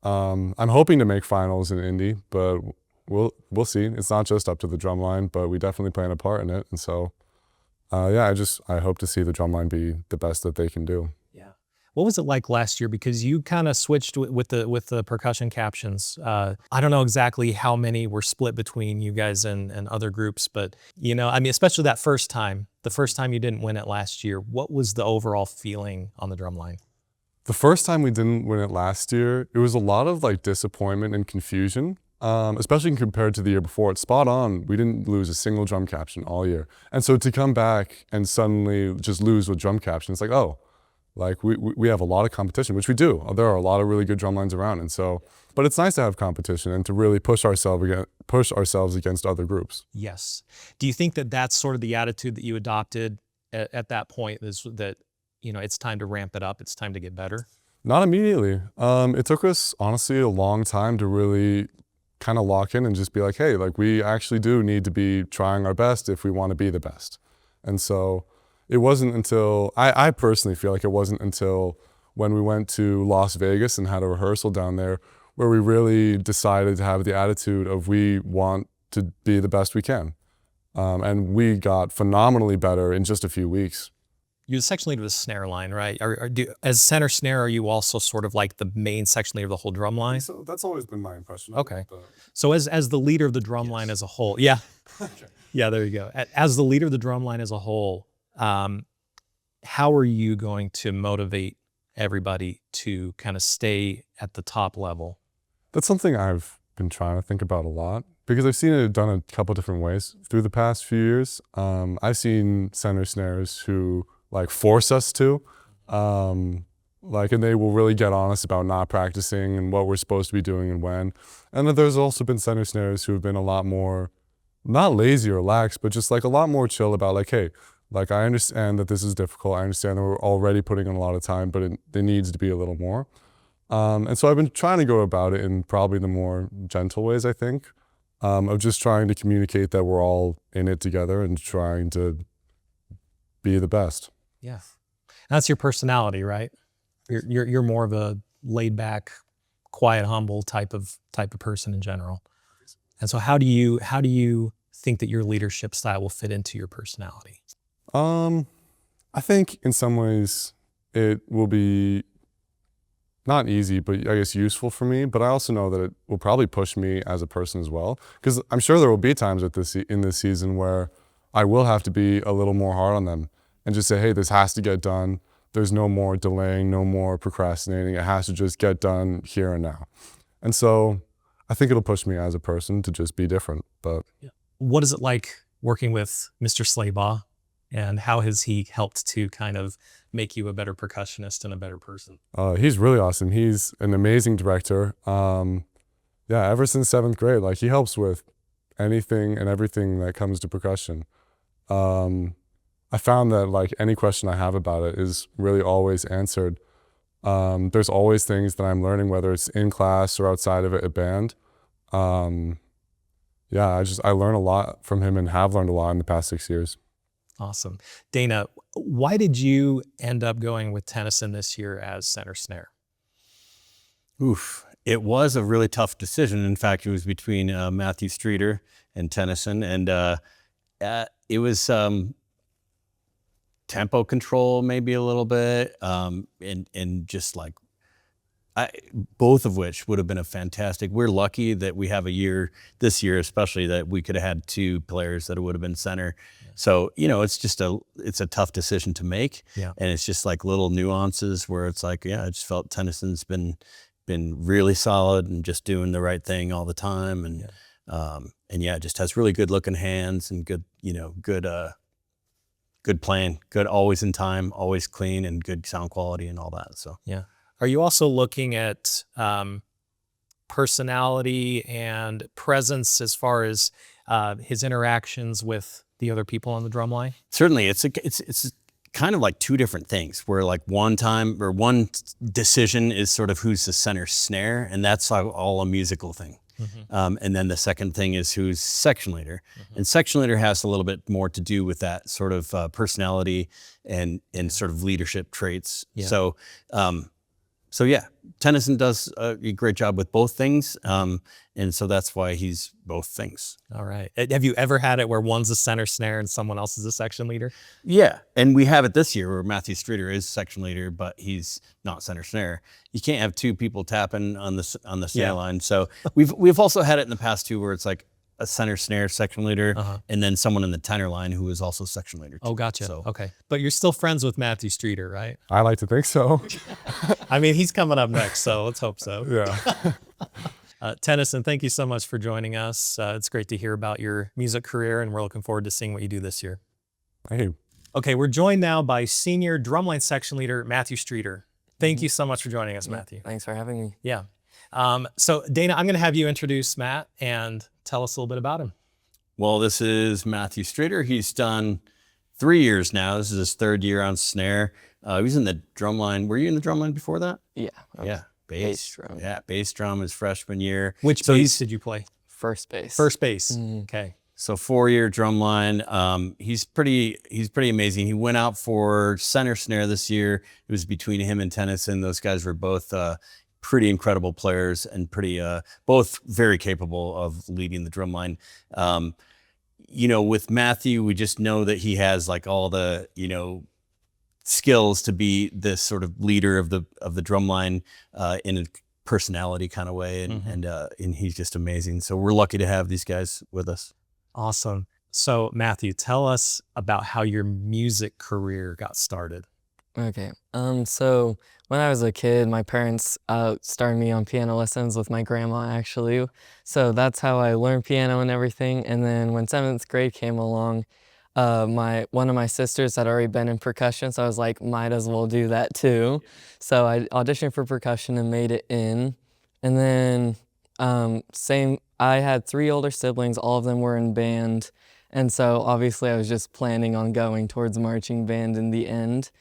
C: I'm hoping to make finals in Indy, but we'll see. It's not just up to the drum line, but we definitely playing a part in it. And so, yeah, I hope to see the drum line be the best that they can do.
A: Yeah. What was it like last year? Because you kind of switched with the percussion captions. I don't know exactly how many were split between you guys and other groups, but you know, I mean, especially that first time you didn't win it last year. What was the overall feeling on the drum line?
C: The first time we didn't win it last year, it was a lot of like disappointment and confusion, especially compared to the year before. It's spot on. We didn't lose a single drum caption all year. And so to come back and suddenly just lose with drum caption, it's like, oh, like we have a lot of competition, which we do. There are a lot of really good drum lines around. And so, but it's nice to have competition and to really push ourselves against other groups.
A: Yes. Do you think that that's sort of the attitude that you adopted at that point, is that, you know, it's time to ramp it up, it's time to get better?
C: Not immediately. It took us honestly a long time to really kind of lock in and just be like, hey, like we actually do need to be trying our best if we want to be the best. And so it wasn't until, I personally feel like it wasn't until when we went to Las Vegas and had a rehearsal down there where we really decided to have the attitude of we want to be the best we can. And we got phenomenally better in just a few weeks.
A: You're the section leader of the snare line, right? As center snare, are you also sort of like the main section leader of the whole drum line?
C: So that's always been my impression.
A: Okay. So as the leader of the drum line as a whole, yeah.
C: Okay.
A: Yeah, there you go. As the leader of the drum line as a whole, how are you going to motivate everybody to kind of stay at the top level?
C: That's something I've been trying to think about a lot because I've seen it done a couple different ways through the past few years. I've seen center snares who like force us to, and they will really get honest about not practicing and what we're supposed to be doing and when. And then there's also been center snares who have been a lot more, not lazy or lax, but just like a lot more chill about like, hey, like I understand that this is difficult. I understand that we're already putting in a lot of time, but it needs to be a little more. And so I've been trying to go about it in probably the more gentle ways, I think. of just trying to communicate that we're all in it together and trying to be the best.
A: Yeah. That's your personality, right? You're more of a laid back, quiet, humble type of person in general. And so how do you think that your leadership style will fit into your personality?
C: I think in some ways it will be not easy, but I guess useful for me. But I also know that it will probably push me as a person as well, because I'm sure there will be times in this season where I will have to be a little more hard on them and just say, hey, this has to get done. There's no more delaying, no more procrastinating. It has to just get done here and now. And so I think it'll push me as a person to just be different. But
A: what is it like working with Mr. Slabaugh, and how has he helped to kind of make you a better percussionist and a better person?
C: He's really awesome. He's an amazing director. Yeah, ever since 7th grade, like he helps with anything and everything that comes to percussion. I found that like any question I have about it is really always answered. There's always things that I'm learning, whether it's in class or outside of it at band. Yeah, I learn a lot from him and have learned a lot in the past 6 years.
A: Awesome. Dana, why did you end up going with Tennyson this year as center snare?
B: Oof. It was a really tough decision. In fact, it was between Matthew Streeter and Tennyson, and it was tempo control maybe a little bit, and just like both of which would have been a fantastic. We're lucky that we have a year this year, especially, that we could have had 2 players that would have been center. Yeah. So it's a tough decision to make. Yeah. And it's just like little nuances where it's like, yeah, I just felt Tennyson's been really solid and just doing the right thing all the time, and just has really good looking hands and good playing, good always in time, always clean, and good sound quality and all that. So
A: yeah. Are you also looking at personality and presence as far as his interactions with the other people on the drum line?
B: Certainly, it's kind of like 2 different things. Where like one decision is sort of who's the center snare, and that's all a musical thing. Mm-hmm. And then the second thing is who's section leader. Mm-hmm. And section leader has a little bit more to do with that sort of personality and sort of leadership traits. Yeah. So yeah, Tennyson does a great job with both things, and so that's why he's both things.
A: All right. Have you ever had it where one's a center snare and someone else is a section leader?
B: Yeah, and we have it this year where Matthew Streeter is section leader, but he's not center snare. You can't have 2 people tapping on the snare line. So we've also had it in the past too, where it's like a center snare section leader, and then someone in the tenor line who is also section leader too.
A: Oh, gotcha. So, okay. But you're still friends with Matthew Streeter, right?
C: I like to think so.
A: I mean, he's coming up next, so let's hope so.
C: Yeah.
A: Tennyson, thank you so much for joining us. It's great to hear about your music career, and we're looking forward to seeing what you do this year.
C: Thank you.
A: Okay, we're joined now by senior drumline section leader Matthew Streeter. Thank you so much for joining us, Matthew.
D: Thanks for having me.
A: Yeah. So Dana, I'm going to have you introduce Matt and tell us a little bit about him.
B: Well, this is Matthew Streeter. He's done 3 years now. This is his 3rd year on snare. He was in the drum line. Were you in the drum line before that?
D: Yeah.
B: Yeah.
D: Bass drum.
B: Yeah, bass drum his freshman year.
A: Which bass did you play?
D: First bass.
A: First bass. Mm-hmm. Okay.
B: So 4-year drum line. He's pretty amazing. He went out for center snare this year. It was between him and Tennyson. Those guys were both pretty incredible players and both very capable of leading the drum line. With Matthew, we just know that he has like all the, skills to be this sort of leader of the drum line in a personality kind of way. And he's just amazing. So we're lucky to have these guys with us.
A: Awesome. So Matthew, tell us about how your music career got started.
D: Okay. So when I was a kid, my parents started me on piano lessons with my grandma, actually. So that's how I learned piano and everything. And then when 7th grade came along, one of my sisters had already been in percussion, so I was like, might as well do that too. So I auditioned for percussion and made it in. And then I had 3 older siblings, all of them were in band. And so obviously I was just planning on going towards marching band in the end.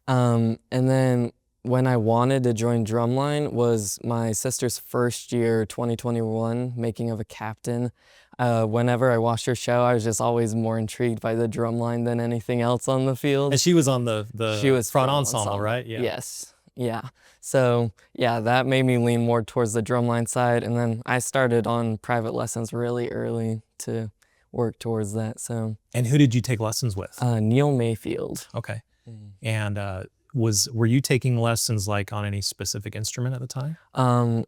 D: And then when I wanted to join drumline was my sister's first year, 2021, making of a captain. Whenever I watched her show, I was just always more intrigued by the drumline than anything else on the field.
A: And she was on the
D: She was
A: front ensemble, right? Yeah.
D: Yes. Yeah. So yeah, that made me lean more towards the drumline side. And then I started on private lessons really early to work towards that. So
A: And who did you take lessons with?
D: Neil Mayfield.
A: Okay. And were you taking lessons like on any specific instrument at the time?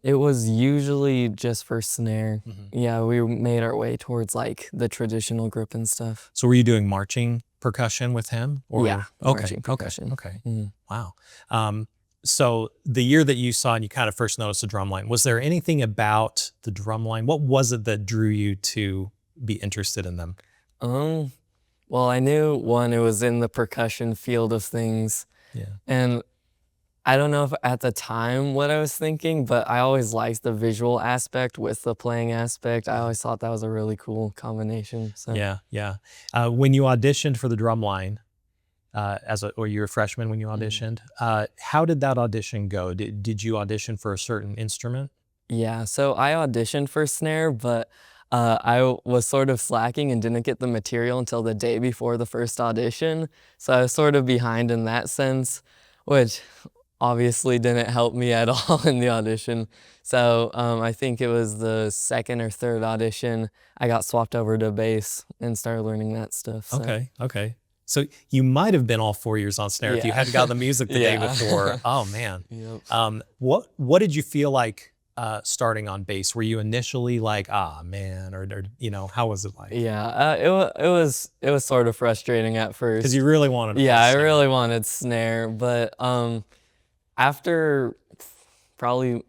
D: It was usually just for snare. Yeah, we made our way towards like the traditional grip and stuff.
A: So were you doing marching percussion with him? Or?
D: Yeah,
A: Okay.
D: marching percussion.
A: Okay.
D: Mhm.
A: Wow. So the year that you saw and you kind of first noticed the drum line, was there anything about the drum line? What was it that drew you to be interested in them?
D: Well, I knew one, it was in the percussion field of things.
A: Yeah.
D: And I don't know if at the time what I was thinking, but I always liked the visual aspect with the playing aspect. I always thought that was a really cool combination. So
A: Yeah. Yeah. When you auditioned for the drum line, or you were a freshman when you auditioned, how did that audition go? Did you audition for a certain instrument?
D: yeah, so I auditioned for snare, but I was sort of slacking and didn't get the material until the day before the first audition. So I was sort of behind in that sense, which obviously didn't help me at all in the audition. So I think it was the second or third audition, I got swapped over to bass and started learning that stuff. So.
A: Okay. So you might have been all 4 years on snare if you
D: Yeah.
A: hadn't got the music the day
D: Yeah.
A: before. Oh man.
D: Yep.
A: What did you feel like starting on bass? Were you initially like, man, or how was it like?
D: Yeah, it was sort of frustrating at first.
A: Because you really wanted to
D: Yeah,
A: play
D: I
A: snare.
D: really wanted snare, but after probably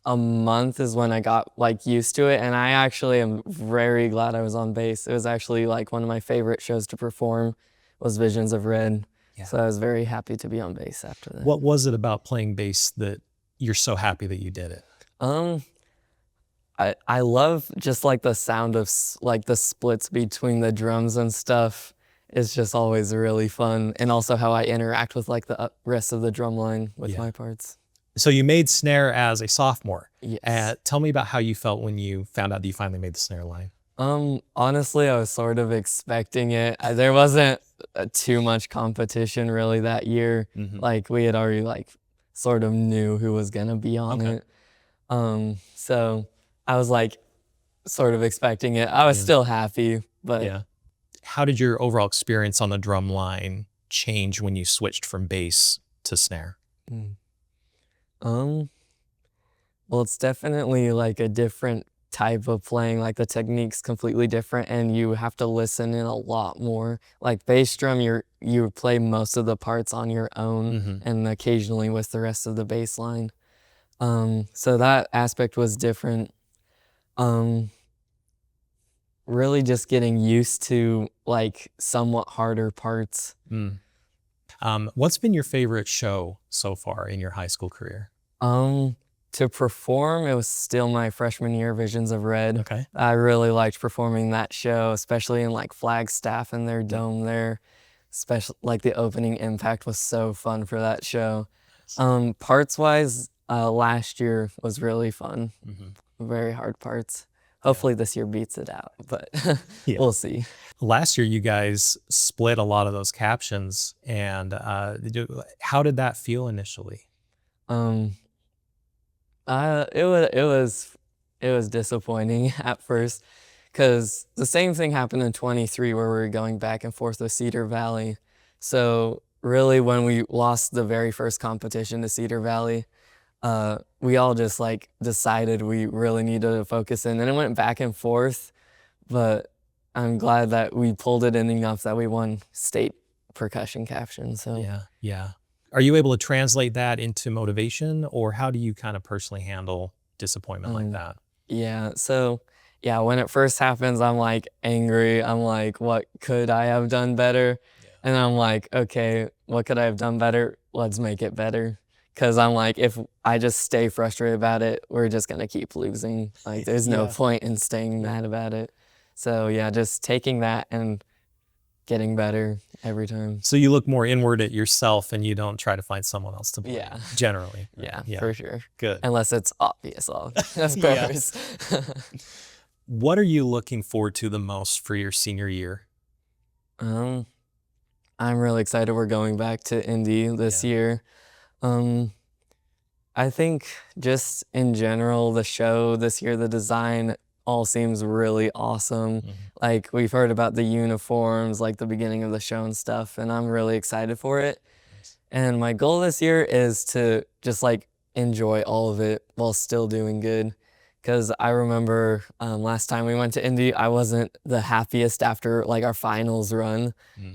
D: a month is when I got like used to it, and I actually am very glad I was on bass. It was actually like one of my favorite shows to perform was Visions of Red.
A: Yeah.
D: So I was very happy to be on bass after that.
A: What was it about playing bass that you're so happy that you did it?
D: I love just like the sound of like the splits between the drums and stuff. It's just always really fun, and also how I interact with like the rest of the drum line with my parts.
A: So you made snare as a sophomore.
D: Yes.
A: Tell me about how you felt when you found out that you finally made the snare line.
D: Honestly, I was sort of expecting it. There wasn't too much competition really that year. Like we had already like sort of knew who was gonna be on it. So I was like sort of expecting it. I was still happy, but
A: Yeah. How did your overall experience on the drum line change when you switched from bass to snare?
D: well, it's definitely like a different type of playing. Like the technique's completely different, and you have to listen in a lot more. Like bass drum, you play most of the parts on your own, and occasionally with the rest of the bass line. So that aspect was different. Really just getting used to like somewhat harder parts.
A: What's been your favorite show so far in your high school career?
D: To perform, it was still my freshman year, Visions of Red.
A: Okay.
D: I really liked performing that show, especially in like Flagstaff and their dome there. Especially like the opening impact was so fun for that show. Parts wise, last year was really fun. Very hard parts. Hopefully this year beats it out, but we'll see.
A: Last year, you guys split a lot of those captions, and how did that feel initially?
D: It was disappointing at first, because the same thing happened in 23 where we were going back and forth with Cedar Valley. So really when we lost the very first competition to Cedar Valley, we all just like decided we really needed to focus in, and it went back and forth, but I'm glad that we pulled it in enough that we won state percussion caption. So
A: Yeah. Are you able to translate that into motivation, or how do you kind of personally handle disappointment like that?
D: yeah, so yeah, when it first happens, I'm like angry. I'm like, what could I have done better? And I'm like, okay, what could I have done better? Let's make it better. Because I'm like, if I just stay frustrated about it, we're just going to keep losing. Like, there's no point in staying mad about it. So yeah, just taking that and getting better every time.
A: So you look more inward at yourself and you don't try to find someone else to blame.
D: Yeah.
A: Generally.
D: Yeah,
A: Yeah.
D: for sure.
A: Good.
D: Unless it's obvious, of
A: Yeah.
D: course.
A: What are you looking forward to the most for your senior year?
D: I'm really excited we're going back to Indy this year. I think just in general, the show this year, the design all seems really awesome. Like we've heard about the uniforms, like the beginning of the show and stuff, and I'm really excited for it. And my goal this year is to just like enjoy all of it while still doing good. Because I remember last time we went to Indy, I wasn't the happiest after like our finals run,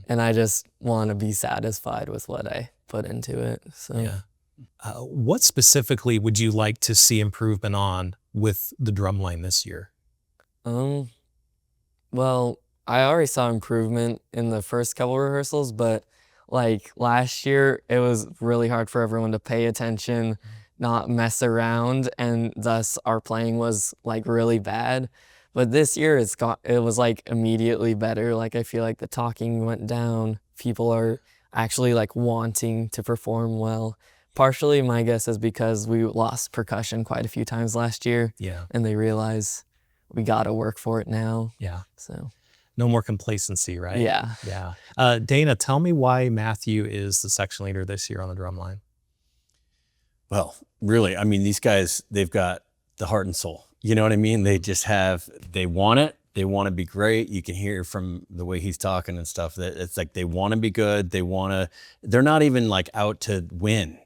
D: and I just want to be satisfied with what I put into it. So.
A: Yeah. What specifically would you like to see improvement on with the drum line this year?
D: Well, I already saw improvement in the first couple rehearsals, but like last year, it was really hard for everyone to pay attention, not mess around, and thus our playing was like really bad. But this year, it was like immediately better. Like I feel like the talking went down. People are actually like wanting to perform well. Partially, my guess is because we lost percussion quite a few times last year.
A: Yeah.
D: And they realize we got to work for it now.
A: Yeah.
D: So.
A: No more complacency, right?
D: Yeah.
A: Yeah. Dana, tell me why Matthew is the section leader this year on the drum line.
B: Well, really, I mean, these guys, they've got the heart and soul. You know what I mean? They just they want it. They want to be great. You can hear from the way he's talking and stuff that it's like they want to be good. They're not even like out to win.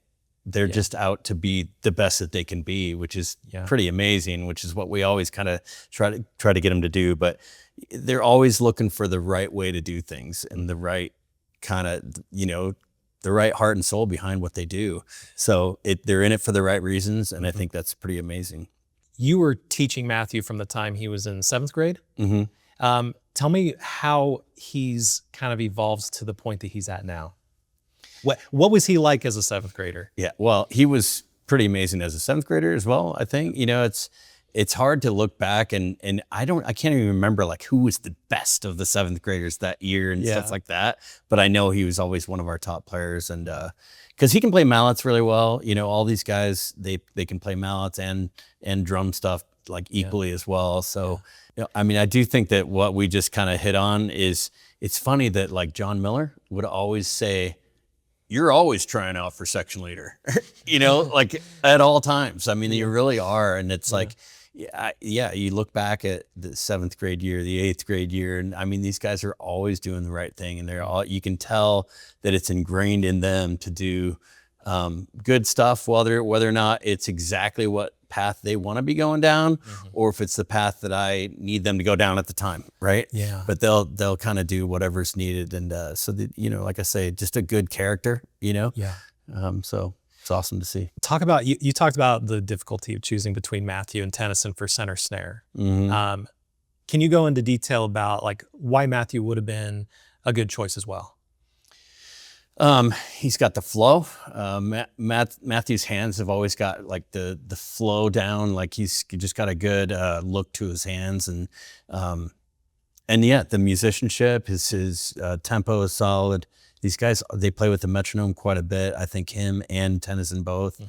B: They're just out to be the best that they can be, which is pretty amazing, which is what we always kind of try to get them to do. But they're always looking for the right way to do things and the right kind of, the right heart and soul behind what they do. So they're in it for the right reasons. And I think that's pretty amazing.
A: You were teaching Matthew from the time he was in 7th grade. Tell me how he's kind of evolved to the point that he's at now. What was he like as a 7th grader?
B: Yeah, well, he was pretty amazing as a 7th grader as well. I think, it's hard to look back and I can't even remember like who was the best of the 7th graders that year and stuff like that. But I know he was always one of our top players, and because he can play mallets really well. All these guys, they can play mallets and drum stuff like equally as well. So, I mean, I do think that what we just kind of hit on is it's funny that like John Miller would always say, you're always trying out for section leader, like at all times. I mean, you really are. And it's like, you look back at the 7th grade year, the 8th grade year, and I mean, these guys are always doing the right thing, and you can tell that it's ingrained in them to do good stuff, whether or not it's exactly what path they want to be going down, or if it's the path that I need them to go down at the time, right?
A: Yeah.
B: But they'll kind of do whatever's needed, and so that, like I say, just a good character,
A: Yeah.
B: So it's awesome to see.
A: Talk about you talked about the difficulty of choosing between Matthew and Tennyson for center snare. Can you go into detail about like why Matthew would have been a good choice as well?
B: He's got the flow. Matthew's hands have always got like the flow down. Like he's just got a good look to his hands, and the musicianship, his tempo is solid. These guys, they play with the metronome quite a bit. I think him and Tennyson both.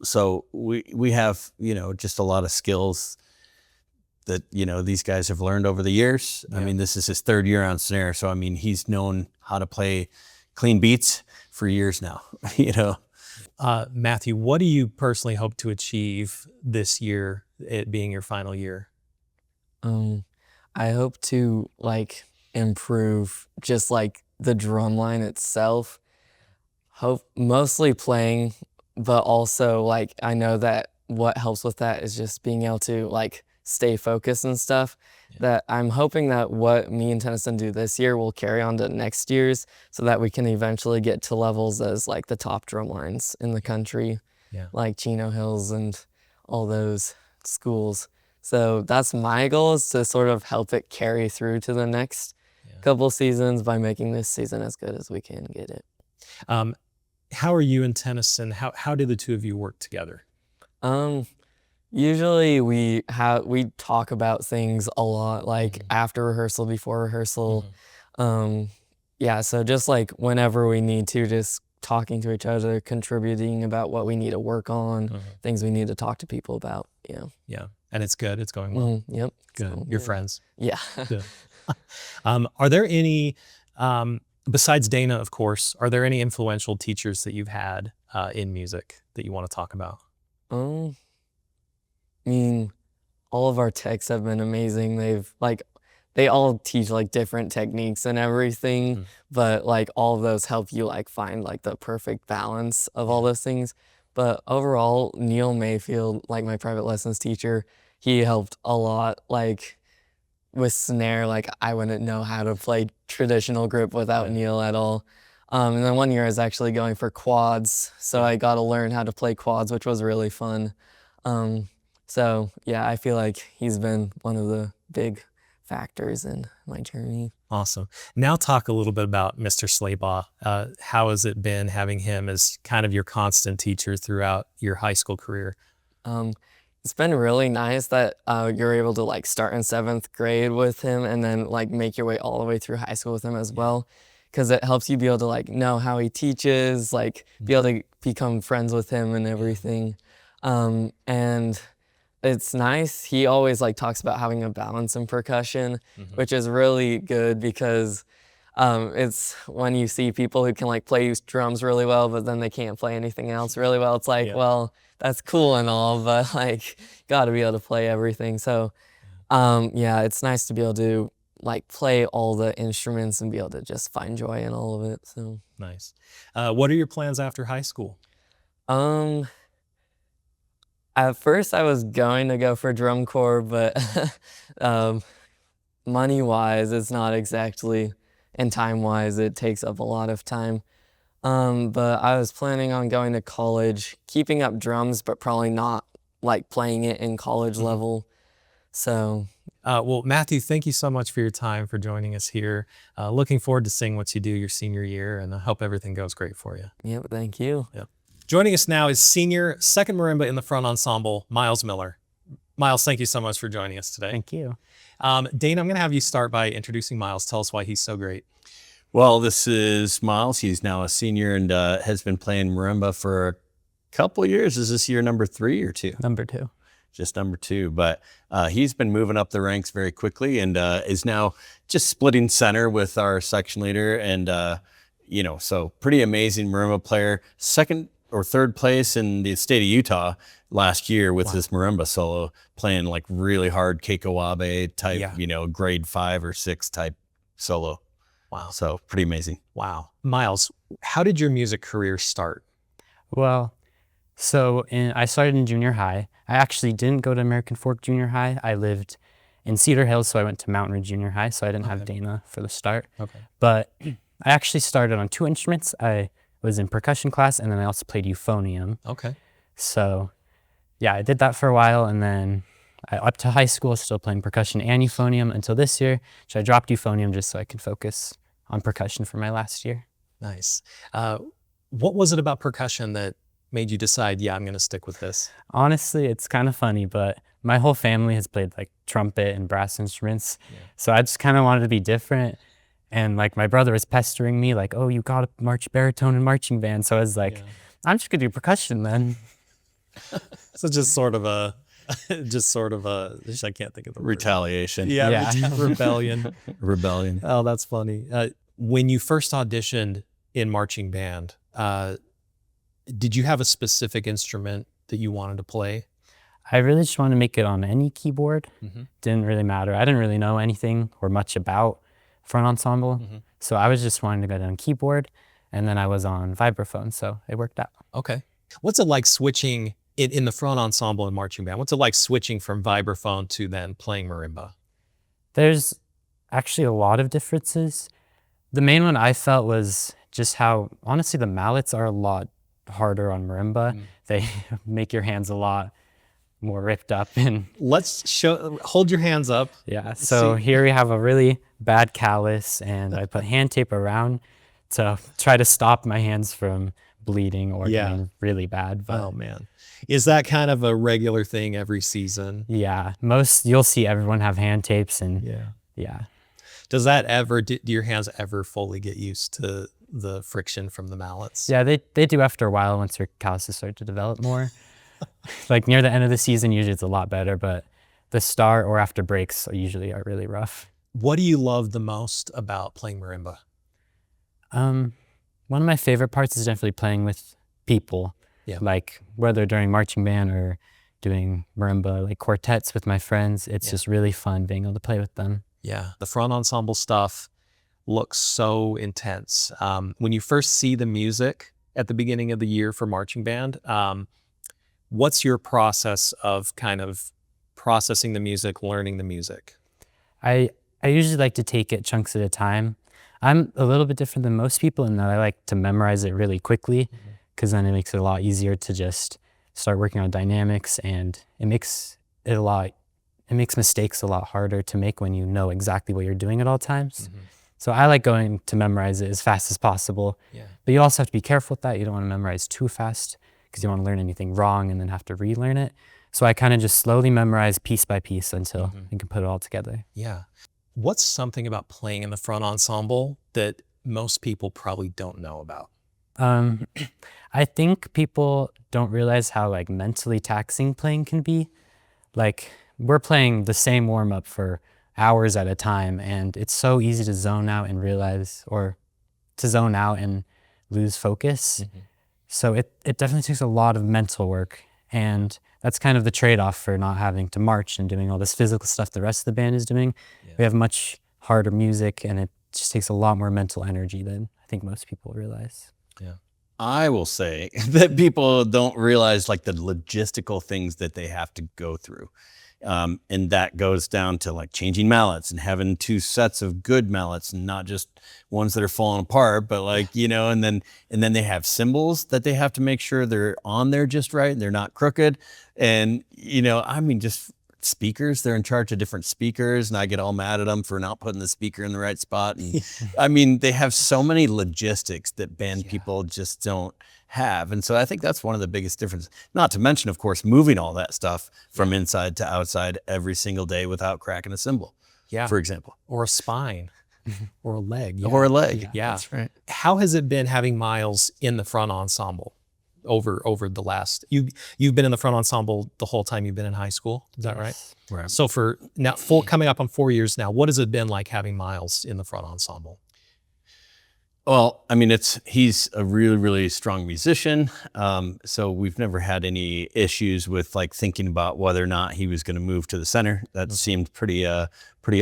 B: So we have just a lot of skills that these guys have learned over the years. I mean, this is his 3rd year on snare, so I mean he's known how to play clean beats for years now.
A: Matthew, what do you personally hope to achieve this year, it being your final year?
D: I hope to like improve just like the drum line itself. Hope mostly playing, but also like I know that what helps with that is just being able to like stay focused and stuff. That I'm hoping that what me and Tennyson do this year will carry on to next year's, so that we can eventually get to levels as like the top drum lines in the country, like Chino Hills and all those schools. So that's my goal, is to sort of help it carry through to the next couple seasons by making this season as good as we can get it.
A: How are you and Tennyson? How do the two of you work together?
D: Usually we talk about things a lot, like after rehearsal, before rehearsal. Yeah, so just like whenever we need to, just talking to each other, contributing about what we need to work on, things we need to talk to people about. Yeah.
A: Yeah. And it's good. It's going well.
D: Yep.
A: Good.
D: So,
A: You're
D: yeah.
A: friends.
D: Yeah.
A: Good. Are there any, besides Dana, of course, are there any influential teachers that you've had in music that you want to talk about?
D: I mean, all of our techs have been amazing. They all teach like different techniques and everything, but like all of those help you like find like the perfect balance of all those things. But overall, Neil Mayfield, like my private lessons teacher, he helped a lot. Like with snare, like I wouldn't know how to play traditional grip without Neil at all. And then one year I was actually going for quads, so I got to learn how to play quads, which was really fun. So yeah, I feel like he's been one of the big factors in my journey.
A: Awesome. Now talk a little bit about Mr. Slabaugh. How has it been having him as kind of your constant teacher throughout your high school career?
D: It's been really nice that you're able to like start in 7th grade with him and then like make your way all the way through high school with him as well, because it helps you be able to like know how he teaches, like be able to become friends with him and everything. And it's nice. He always like talks about having a balance in percussion, which is really good because it's when you see people who can like play drums really well, but then they can't play anything else really well. It's like, well, that's cool and all, but like, got to be able to play everything. So, yeah, it's nice to be able to like play all the instruments and be able to just find joy in all of it. So
A: nice. What are your plans after high school?
D: At first I was going to go for drum corps, but money-wise, it's not exactly, and time-wise, it takes up a lot of time. But I was planning on going to college, keeping up drums, but probably not like playing it in college level. So.
A: Well, Matthew, thank you so much for your time, for joining us here. Looking forward to seeing what you do your senior year, and I hope everything goes great for you.
D: Yep, thank you.
A: Yep. Joining us now is senior second marimba in the front ensemble, Myles Miller. Myles, thank you so much for joining us today.
E: Thank you.
A: Dana, I'm going to have you start by introducing Myles. Tell us why he's so great.
B: Well, this is Myles. He's now a senior and has been playing marimba for a couple years. Is this year number 3 or 2?
E: Number 2.
B: Just number 2. But he's been moving up the ranks very quickly and is now just splitting center with our section leader. And, so pretty amazing marimba player. 2nd or 3rd place in the state of Utah last year with this marimba solo, playing like really hard keikowabe type, grade 5 or 6 type solo.
A: Wow.
B: So pretty amazing.
A: Wow. Myles, how did your music career start?
E: Well, I started in junior high. I actually didn't go to American Fork Junior High. I lived in Cedar Hills, so I went to Mountain Ridge Junior High, so I didn't have Dana for the start.
A: Okay.
E: But I actually started on 2 instruments. I was in percussion class, and then I also played euphonium.
A: Okay.
E: So, yeah, I did that for a while, and then up to high school, still playing percussion and euphonium until this year. So I dropped euphonium just so I could focus on percussion for my last year.
A: Nice. What was it about percussion that made you decide, I'm going to stick with this?
E: Honestly, it's kind of funny, but my whole family has played like trumpet and brass instruments. So I just kind of wanted to be different. And like my brother was pestering me like, oh, you got to march baritone and marching band. So I was like, I'm just going to do percussion then.
A: So just sort of a, I can't think of the word.
B: Retaliation.
A: Rebellion.
B: Rebellion.
A: Oh, that's funny. When you first auditioned in marching band, did you have a specific instrument that you wanted to play?
E: I really just wanted to make it on any keyboard. Didn't really matter. I didn't really know anything or much about front ensemble. So I was just wanting to go down keyboard, and then I was on vibraphone, so it worked out.
A: Okay. What's it like switching in the front ensemble and marching band? What's it like switching from vibraphone to then playing marimba?
E: There's actually a lot of differences. The main one I felt was just how, honestly, the mallets are a lot harder on marimba. They make your hands a lot more ripped up. And
A: let's hold your hands up.
E: Yeah, so here we have a really bad callus, and I put hand tape around to try to stop my hands from bleeding or getting really bad. But
A: oh man, is that kind of a regular thing every season?
E: Yeah, you'll see everyone have hand tapes, and yeah.
A: Does that ever, do your hands ever fully get used to the friction from the mallets?
E: Yeah, they do after a while once your calluses start to develop more. Like near the end of the season, usually it's a lot better, but the start or after breaks usually are really rough.
A: What do you love the most about playing marimba?
E: One of my favorite parts is definitely playing with people.
A: Yeah.
E: Like whether during marching band or doing marimba, like quartets with my friends, it's just really fun being able to play with them.
A: Yeah, the front ensemble stuff looks so intense. When you first see the music at the beginning of the year for marching band, what's your process of kind of processing the music, learning the music?
E: I usually like to take it chunks at a time. I'm a little bit different than most people in that I like to memorize it really quickly, because then it makes it a lot easier to just start working on dynamics, and it makes mistakes a lot harder to make when you know exactly what you're doing at all times. So I like going to memorize it as fast as possible.
A: Yeah.
E: But you also have to be careful with that. You don't want to memorize too fast because you don't want to learn anything wrong and then have to relearn it. So I kind of just slowly memorize piece by piece until you can put it all together.
A: Yeah. What's something about playing in the front ensemble that most people probably don't know about?
E: I think people don't realize how like mentally taxing playing can be. Like we're playing the same warm up for hours at a time, and it's so easy to zone out and realize, or to zone out and lose focus. So it definitely takes a lot of mental work, and that's kind of the trade-off for not having to march and doing all this physical stuff the rest of the band is doing. We have much harder music, and it just takes a lot more mental energy than I think most people realize.
A: Yeah.
B: I will say that people don't realize like the logistical things that they have to go through. And that goes down to like changing mallets and having two sets of good mallets and not just ones that are falling apart, but like, you know, and then they have cymbals that they have to make sure they're on there just right and they're not crooked. And, you know, I mean, just speakers, they're in charge of different speakers, and I get all mad at them for not putting the speaker in the right spot. And I mean, they have so many logistics that band people just don't have. And so I think that's one of the biggest differences. Not to mention, of course, moving all that stuff from inside to outside every single day without cracking a cymbal, for example.
A: Or a spine. Or a leg.
B: Or a leg.
A: Yeah.
B: That's right.
A: How has it been having Myles in the front ensemble over the last, you've been in the front ensemble the whole time you've been in high school, is that right?
B: Right.
A: So for now, coming up on 4 years now, what has it been like having Myles in the front ensemble?
B: Well, I mean, he's a really, really strong musician. So we've never had any issues with like thinking about whether or not he was going to move to the center. That seemed pretty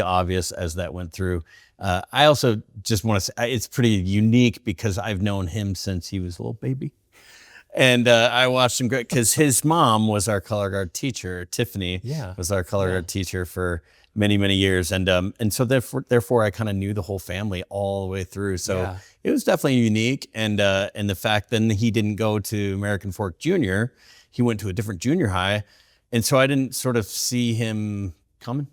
B: obvious as that went through. I also just want to say it's pretty unique because I've known him since he was a little baby. And I watched him grow because his mom was our color guard teacher. Tiffany was our color guard teacher for many, many years. And so therefore I kind of knew the whole family all the way through. So it was definitely unique. And the fact that he didn't go to American Fork Junior, he went to a different junior high. And so I didn't sort of see him coming,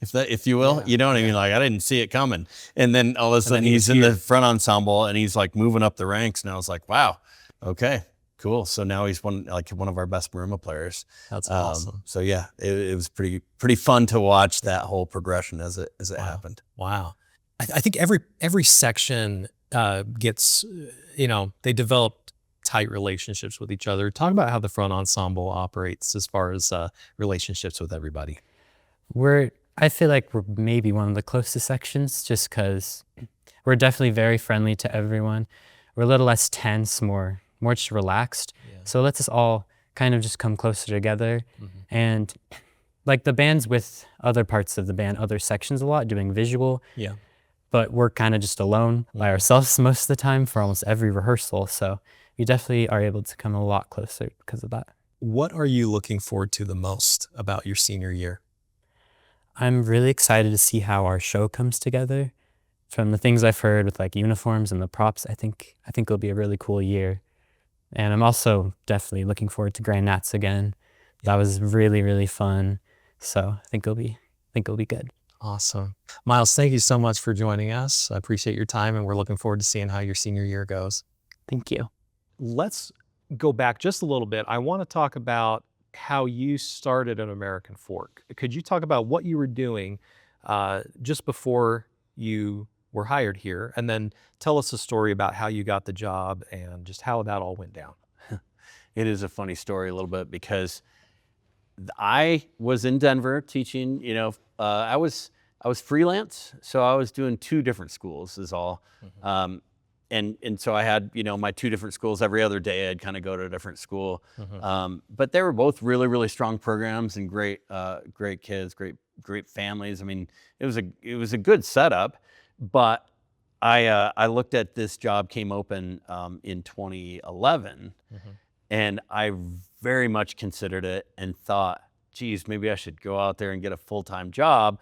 B: if you will, you know what I mean? Like I didn't see it coming. And then all of a sudden he's in the front ensemble and he's like moving up the ranks. And I was like, wow, okay. Cool. So now he's one of our best marimba players.
A: That's awesome.
B: So yeah, it was pretty fun to watch that whole progression as it happened.
A: Wow. I think every section gets, they develop tight relationships with each other. Talk about how the front ensemble operates as far as relationships with everybody.
E: I feel like we're maybe one of the closest sections just because we're definitely very friendly to everyone. We're a little less tense, more just relaxed. So it lets us all kind of just come closer together. And like the band's with other parts of the band, other sections a lot, doing visual. But we're kind of just alone by ourselves most of the time for almost every rehearsal. So we definitely are able to come a lot closer because of that.
A: What are you looking forward to the most about your senior year?
E: I'm really excited to see how our show comes together. From the things I've heard with like uniforms and the props, I think it'll be a really cool year. And I'm also definitely looking forward to Grand Nats again. That was really, really fun. So I think it'll be good.
A: Awesome. Myles, thank you so much for joining us. I appreciate your time, and we're looking forward to seeing how your senior year goes.
E: Thank you.
A: Let's go back just a little bit. I want to talk about how you started at American Fork. Could you talk about what you were doing just before you were hired here, and then tell us a story about how you got the job and just how that all went down.
B: It is a funny story a little bit because I was in Denver teaching. I was freelance, so I was doing 2 different schools is all. And so I had, my 2 different schools every other day. I'd kind of go to a different school. But they were both really, really strong programs and great kids, great families. I mean, it was a good setup. But I looked at this job came open in 2011, and I very much considered it and thought, geez, maybe I should go out there and get a full-time job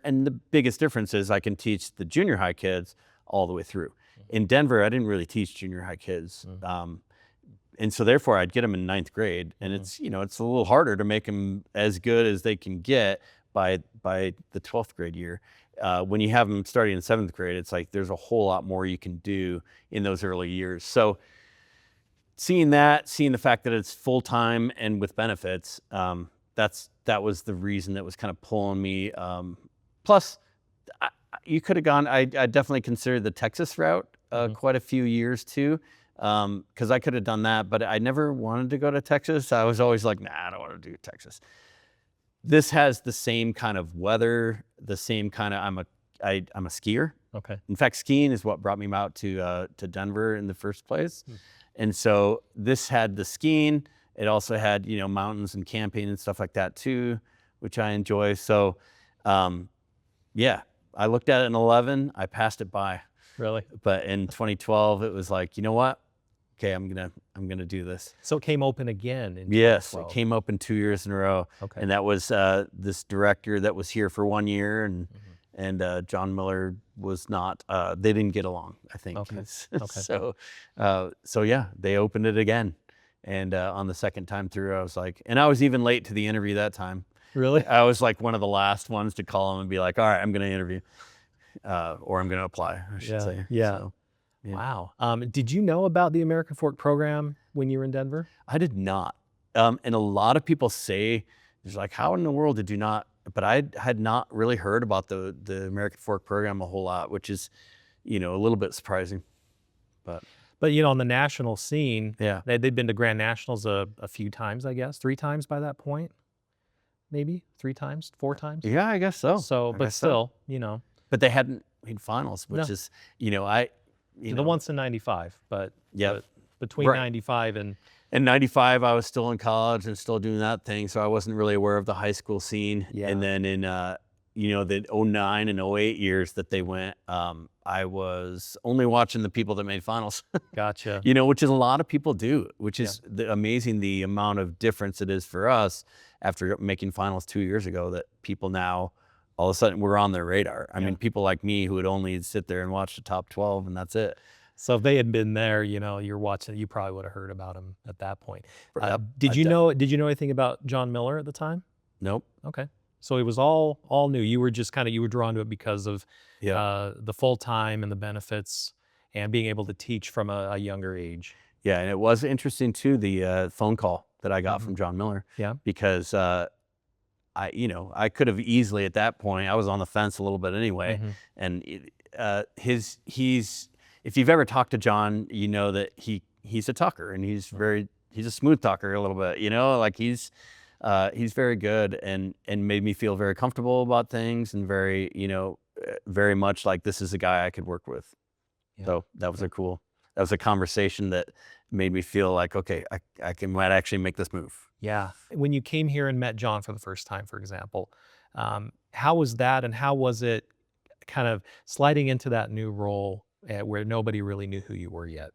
B: and the biggest difference is I can teach the junior high kids all the way through. In Denver, I didn't really teach junior high kids. And so therefore I'd get them in 9th grade, and it's a little harder to make them as good as they can get by the 12th grade year. When you have them starting in 7th grade, it's like there's a whole lot more you can do in those early years. So seeing the fact that it's full-time and with benefits, that was the reason that was kind of pulling me. Plus, you could have gone, I definitely considered the Texas route quite a few years too, because I could have done that, but I never wanted to go to Texas. I was always like, nah, I don't want to do Texas. This has the same kind of weather, the same kind of, I'm a skier.
A: Okay.
B: In fact, skiing is what brought me out to Denver in the first place. And so this had the skiing. It also had, mountains and camping and stuff like that too, which I enjoy. So, yeah, I looked at it in 11, I passed it by.
A: Really?
B: But in 2012, it was like, you know what? Okay, I'm gonna do this.
A: So it came open again in
B: Yes,
A: 2012.
B: it came open 2 years in a row.
A: Okay.
B: And that was this director that was here for 1 year, and John Miller was not. They didn't get along, I think.
A: Okay.
B: So yeah, they opened it again, and on the second time through, I was like, and I was even late to the interview that time.
A: Really?
B: I was like one of the last ones to call him and be like, all right, I'm going to interview, or I'm going to apply, I should say.
A: Yeah.
B: So, yeah.
A: Wow. Did you know about the American Fork program when you were in Denver?
B: I did not. And a lot of people say, it's like, how in the world did you not? But I had not really heard about the American Fork program a whole lot, which is, a little bit surprising. But
A: on the national scene,
B: yeah,
A: they'd been to Grand Nationals a few times, I guess, 3 times by that point. Maybe 3 times, 4 times.
B: yeah, I guess so.
A: So, but still,
B: But they hadn't made finals, which is,
A: the once in 95, but
B: yeah,
A: but between
B: Right.
A: 95 and
B: in 95, I was still in college and still doing that thing. So I wasn't really aware of the high school scene.
A: Yeah.
B: And then in, the 09 and 08 years that they went, I was only watching the people that made finals,
A: gotcha.
B: which is a lot of people do, which is amazing the amount of difference it is for us after making finals 2 years ago that people now, all of a sudden, we're on their radar. I mean, people like me who would only sit there and watch the top 12 and that's it.
A: So if they had been there, you're watching, you probably would have heard about him at that point.
B: Yep.
A: Did you know anything about John Miller at the time?
B: Nope.
A: Okay. So it was all new. You were just you were drawn to it because of the full time and the benefits and being able to teach from a younger age.
B: Yeah, and it was interesting too, the phone call that I got from John Miller.
A: Yeah.
B: Because I could have easily at that point, I was on the fence a little bit anyway. And if you've ever talked to John, you know that he's a talker and he's a smooth talker a little bit, like he's very good and made me feel very comfortable about things and very, very much like this is a guy I could work with. Yeah. So that was a conversation that made me feel like, okay, I might actually make this move.
A: Yeah. When you came here and met John for the first time, for example, how was that and how was it kind of sliding into that new role where nobody really knew who you were yet?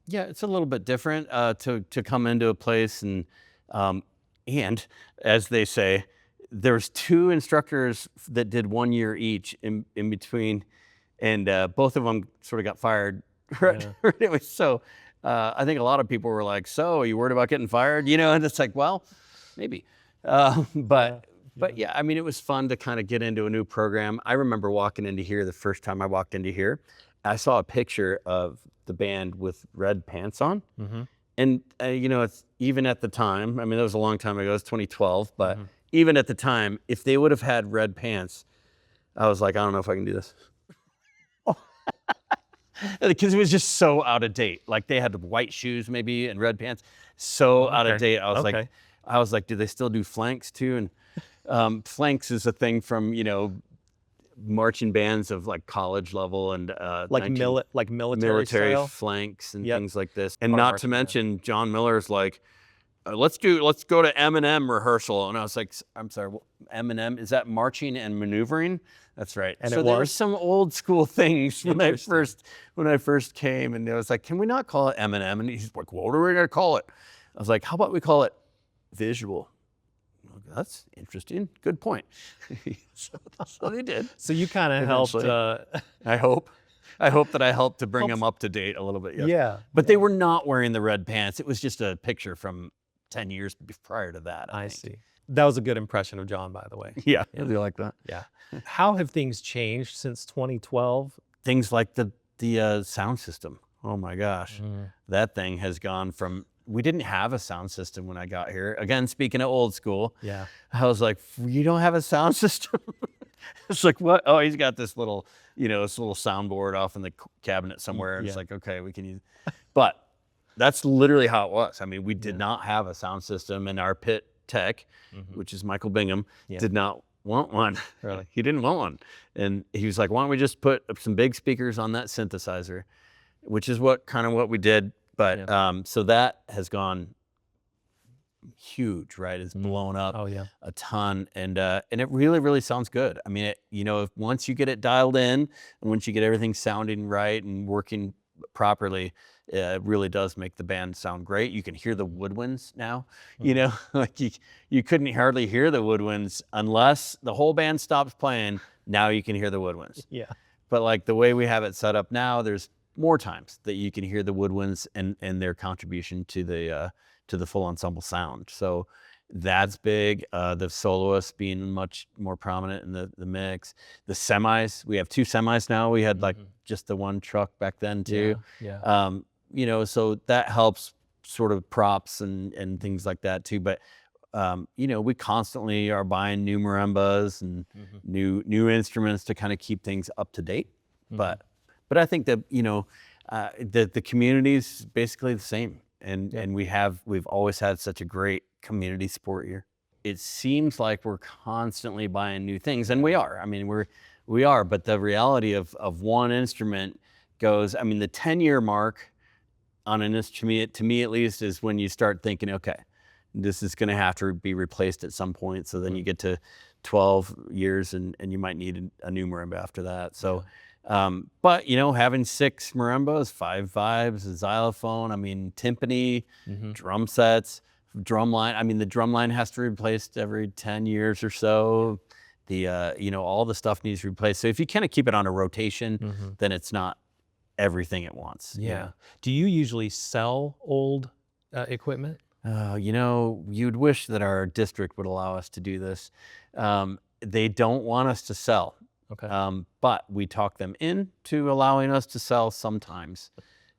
B: Yeah, it's a little bit different to come into a place and as they say, there's 2 instructors that did 1 year each in between, and both of them sort of got fired right away. So I think a lot of people were like, "So, are you worried about getting fired?" And it's like, well, maybe, but yeah, I mean, it was fun to kind of get into a new program. I remember walking into here the first time I walked into here. I saw a picture of the band with red pants on. And, it's even at the time, I mean, that was a long time ago, it was 2012, but even at the time, if they would have had red pants, I was like, I don't know if I can do this. Because it was just so out of date. Like they had white shoes maybe and red pants. So out of date. I was like, do they still do flanks too? And flanks is a thing from, you know, marching bands of like college level and military
A: style?
B: flanks and
A: Yep.
B: things like this. And
A: Or
B: not to
A: marching band.
B: mention John Miller's like, let's go to M&M rehearsal. And I was like, I'm sorry, M&M, is that marching and maneuvering? That's right.
A: And
B: so
A: it
B: there were
A: was?
B: some old school things when I
A: Interesting.
B: first came, and I was like, can we not call it M&M? And he's like, what are we gonna call it? I was like, how about we call it visual? That's interesting. Good point. so they did.
A: So you kind of helped.
B: I hope that I helped to bring them up to date a little bit. Yes.
A: Yeah.
B: But they were not wearing the red pants. It was just a picture from 10 years prior to that.
A: I
B: think.
A: see. That was a good impression of John, by the way.
B: Yeah. I do like that.
A: Yeah. How have things changed since 2012?
B: Things like the sound system. Oh my gosh. That thing has gone from, we didn't have a sound system when I got here. Again, speaking of old school.
A: Yeah.
B: I was like, you don't have a sound system? It's like, what? Oh, he's got this little, you know, this little soundboard off in the cabinet somewhere. And it's like, okay, we can use, but that's literally how it was. I mean, we did not have a sound system, and our pit tech, which is Michael Bingham, did not want one.
A: Really?
B: He didn't want one. And he was like, why don't we just put some big speakers on that synthesizer, which is what we did. But so that has gone huge, right? It's blown up a ton, and it really, really sounds good. I mean, you know, once you get it dialed in, and once you get everything sounding right and working properly, it really does make the band sound great. You can hear the woodwinds now. You know, like you couldn't hardly hear the woodwinds unless the whole band stops playing. Now you can hear the woodwinds.
A: Yeah.
B: But like the way we have it set up now, there's more times that you can hear the woodwinds and their contribution to the full ensemble sound. So that's big. The soloists being much more prominent in the mix. The semis, we have 2 semis now. We had like just the one truck back then too.
A: Yeah.
B: You know, so that helps sort of props and things like that too. But you know, we constantly are buying new marimbas and new instruments to kind of keep things up to date. But I think that, you know, the community's basically the same. And we've always had such a great community support here. It seems like we're constantly buying new things, and we are. I mean, we are, but the reality of one instrument goes, I mean, the 10-year mark on an instrument, to me at least, is when you start thinking, okay, this is going to have to be replaced at some point. So then you get to 12 years and you might need a new marimba after that. So, but you know, having 6 marimbas, 5 vibes, a xylophone, I mean, timpani, drum sets, drum line. I mean, the drum line has to be replaced every 10 years or so. The, you know, all the stuff needs to be replaced. So if you kind of keep it on a rotation, then it's not everything at once.
A: Yeah. Do you usually sell old equipment?
B: You know, you'd wish that our district would allow us to do this. They don't want us to sell.
A: Okay.
B: But we talk them into allowing us to sell sometimes.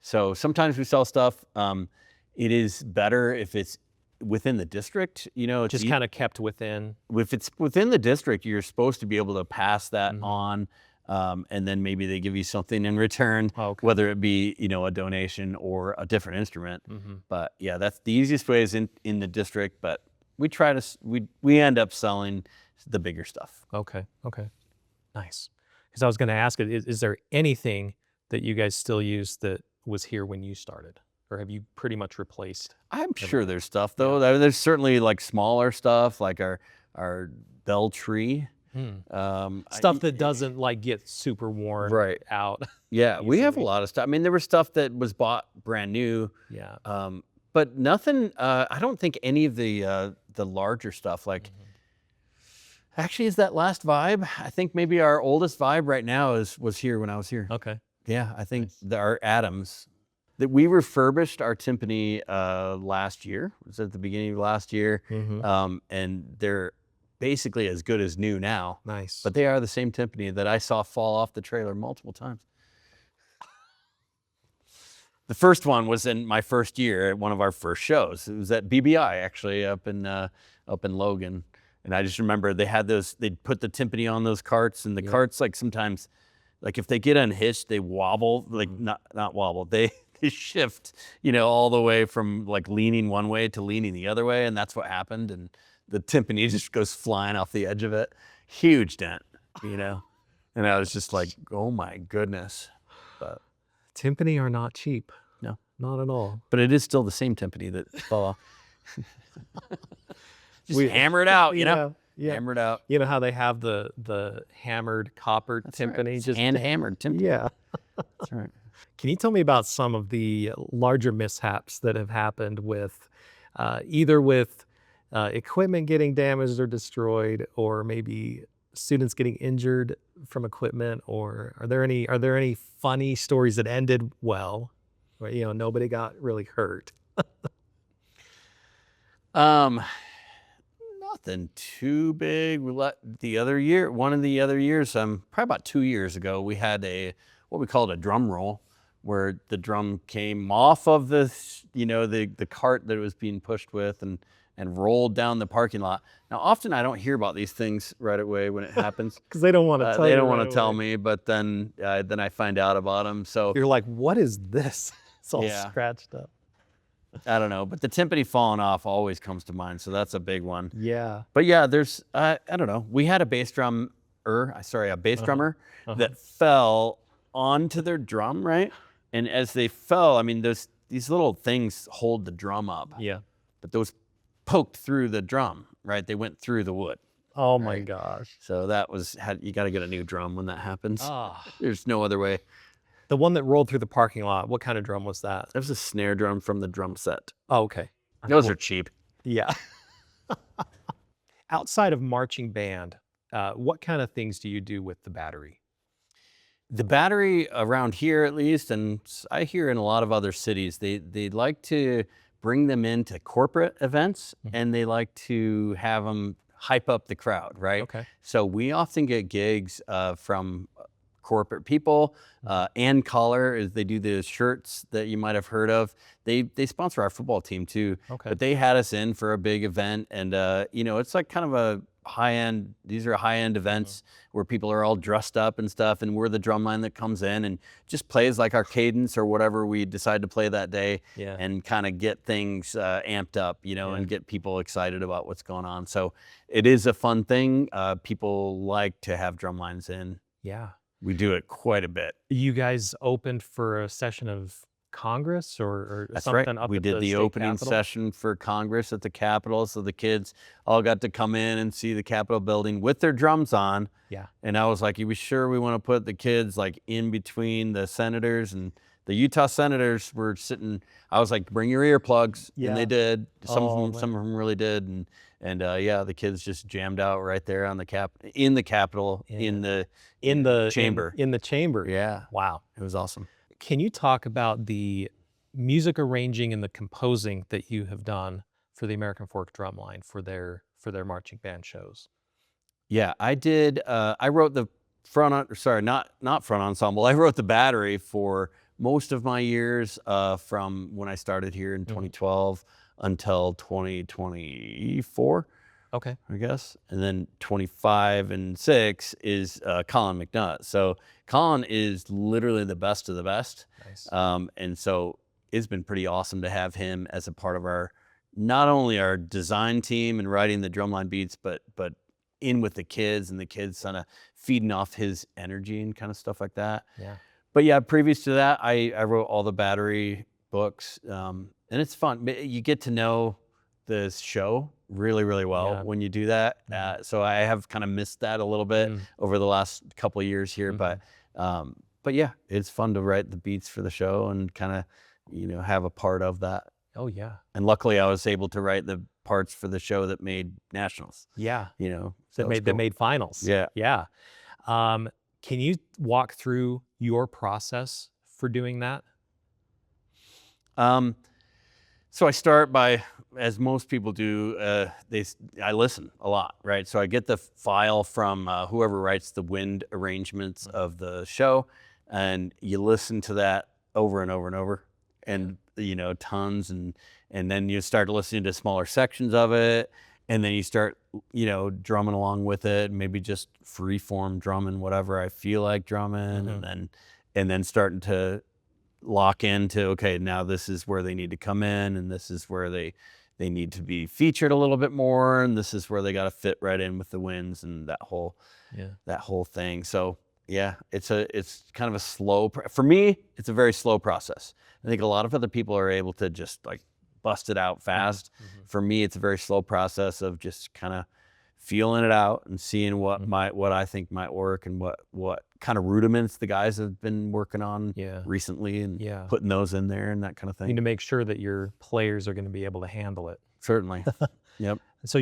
B: So sometimes we sell stuff. It is better if it's within the district, you know.
A: Just kind of kept within.
B: If it's within the district, you're supposed to be able to pass that on. And then maybe they give you something in return, whether it be, you know, a donation or a different instrument. But yeah, that's the easiest way is in the district. But we try to, we end up selling the bigger stuff.
A: Okay. Nice. Because I was going to ask, is there anything that you guys still use that was here when you started? Or have you pretty much replaced?
B: I'm sure there's stuff though. There's certainly like smaller stuff, like our bell tree.
A: Stuff that doesn't like get super worn out.
B: Yeah, we have a lot of stuff. I mean, there was stuff that was bought brand new.
A: Yeah.
B: But nothing. I don't think any of the larger stuff. Like, actually, is that last vibe? I think maybe our oldest vibe right now was here when I was here.
A: Okay.
B: Yeah, I think our Adams. That we refurbished our timpani last year. It was at the beginning of last year, and they're basically as good as new now.
A: Nice.
B: But they are the same timpani that I saw fall off the trailer multiple times. The first one was in my first year at one of our first shows. It was at BBI actually up in Logan, And I just remember they had those, they'd put the timpani on those carts, and the carts, like sometimes, like if they get unhitched, they wobble, like not wobble, they shift, you know, all the way from like leaning one way to leaning the other way. And that's what happened. And the timpani just goes flying off the edge of it. Huge dent, you know? And I was just like, oh my goodness. But
A: Timpani are not cheap.
B: no,
A: Not at all.
B: but it is still the same timpani that fell off. Just hammer it out, you know?
A: Yeah.
B: Hammer it out.
A: You know how they have the hammered copper timpani?
B: Right.
A: Just
B: Hand hammered timpani.
A: Yeah.
B: That's right.
A: Can you tell me about some of the larger mishaps that have happened with either with equipment getting damaged or destroyed, or maybe students getting injured from equipment? Or are there any funny stories that ended well, where, you know, nobody got really hurt?
B: Nothing too big. We let one of the other years, probably about 2 years ago, we had what we called a drum roll, where the drum came off of the cart that it was being pushed with and rolled down the parking lot. Now, often I don't hear about these things right away when it happens.
A: Because they don't want to tell you.
B: They don't want
A: right
B: to tell
A: away.
B: me, but then I find out about them. So
A: You're like, what is this? It's all
B: Yeah.
A: scratched up.
B: I don't know, but the timpani falling off always comes to mind. So that's a big one.
A: Yeah.
B: But yeah, there's I don't know. We had a bass drummer that fell onto their drum, right? And as they fell, I mean, these little things hold the drum up.
A: Yeah.
B: But those poked through the drum, right? They went through the wood.
A: Oh my gosh.
B: So that you got to get a new drum when that happens.
A: Ah.
B: There's no other way.
A: The one that rolled through the parking lot, what kind of drum was that?
B: That was a snare drum from the drum set.
A: Oh, okay.
B: Those are cheap.
A: Yeah. Outside of marching band, what kind of things do you do with the battery?
B: The battery around here, at least, and I hear in a lot of other cities, they like to bring them into corporate events, and they like to have them hype up the crowd, right?
A: Okay.
B: So we often get gigs from corporate people. And Collar, they do the shirts that you might have heard of. They sponsor our football team too.
A: Okay.
B: But they had us in for a big event, and it's like kind of a high-end. These are high-end events where people are all dressed up and stuff, and we're the drum line that comes in and just plays like our cadence or whatever we decide to play that day, and kind of get things amped up, and get people excited about what's going on. So it is a fun thing. People like to have drum lines in.
A: Yeah.
B: We do it quite a bit.
A: You guys opened for a session of Congress or
B: That's
A: something
B: right.
A: up
B: We
A: at
B: did the
A: state
B: opening
A: capitol?
B: session for Congress at the Capitol, so the kids all got to come in and see the Capitol building with their drums on.
A: Yeah.
B: And I was like, "Are we sure we want to put the kids like in between the senators?" And the Utah senators were sitting. I was like, "Bring your earplugs," and they did. Some of them really did. And the kids just jammed out right there on the Capitol in the Capitol in the chamber.
A: In the chamber.
B: Yeah.
A: Wow.
B: It was awesome.
A: Can you talk about the music arranging and the composing that you have done for the American Fork Drumline for their marching band shows?
B: Yeah, I did. I wrote the not front ensemble. I wrote the battery for most of my years from when I started here in 2012 until 2024.
A: Okay.
B: I guess. And then 25 and 6 is Colin McNutt. So Colin is literally the best of the best.
A: Nice.
B: And so it's been pretty awesome to have him as a part of not only our design team and writing the drumline beats, but in with the kids, and the kids kind of feeding off his energy and kind of stuff like that.
A: Yeah.
B: But yeah, previous to that, I wrote all the battery books, and it's fun. You get to know the show really, really well when you do that. So I have kind of missed that a little bit over the last couple of years here, but yeah, it's fun to write the beats for the show and kind of, have a part of that.
A: Oh yeah.
B: And luckily I was able to write the parts for the show that made nationals.
A: Yeah.
B: So
A: That made finals.
B: Yeah.
A: Yeah. Can you walk through your process for doing that?
B: So I start by, as most people do, I listen a lot, right? So I get the file from whoever writes the wind arrangements of the show, and you listen to that over and over and over, and tons, and then you start listening to smaller sections of it, and then you start, drumming along with it, maybe just free form drumming, whatever I feel like drumming, and then starting to lock into, okay, now this is where they need to come in, and this is where they need to be featured a little bit more, and this is where they got to fit right in with the winds and that whole thing. So yeah, it's kind of a slow, for me, it's a very slow process. I think a lot of other people are able to just like bust it out fast. For me, it's a very slow process of just kind of feeling it out and seeing what I think might work, and what kind of rudiments the guys have been working on recently, and putting those in there and that kind of thing.
A: You need to make sure that your players are going to be able to handle it.
B: Certainly. Yep.
A: So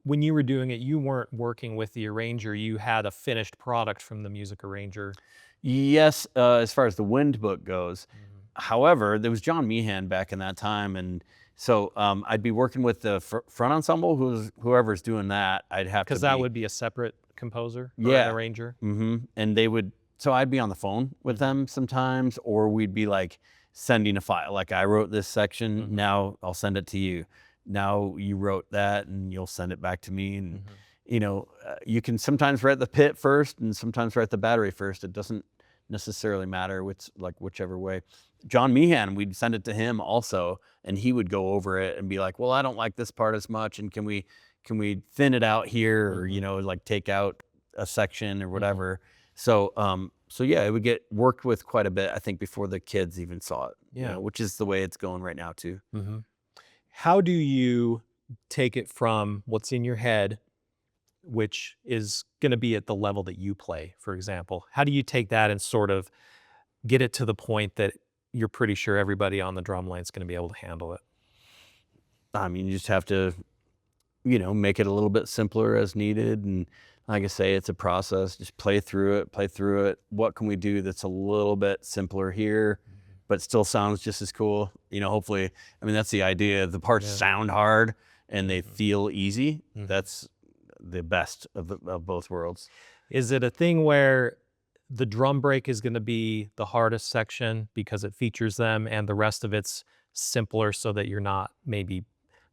A: when you were doing it, you weren't working with the arranger. You had a finished product from the music arranger.
B: Yes, as far as the wind book goes. However, there was John Meehan back in that time, and so I'd be working with the front ensemble, whoever's doing that. I'd have to,
A: because that would be a separate composer or an arranger.
B: And they would, so I'd be on the phone with them sometimes, or we'd be like sending a file. Like, I wrote this section, now I'll send it to you. Now you wrote that, and you'll send it back to me. And you can sometimes write the pit first, and sometimes write the battery first. It doesn't necessarily matter whichever way. John Meehan, we'd send it to him also, and he would go over it and be like, well, I don't like this part as much, and can we thin it out here, or like take out a section or whatever. So yeah, it would get worked with quite a bit, I think, before the kids even saw it. Which is the way it's going right now too.
A: How do you take it from what's in your head, which is going to be at the level that you play, for example? How do you take that and sort of get it to the point that you're pretty sure everybody on the drum line is going to be able to handle it?
B: I mean, you just have to, make it a little bit simpler as needed. And like I say, it's a process. Just play through it. What can we do that's a little bit simpler here, but still sounds just as cool? Hopefully, I mean, that's the idea. The parts sound hard and they feel easy. That's the best of both worlds.
A: Is it a thing where the drum break is going to be the hardest section because it features them, and the rest of it's simpler so that you're not maybe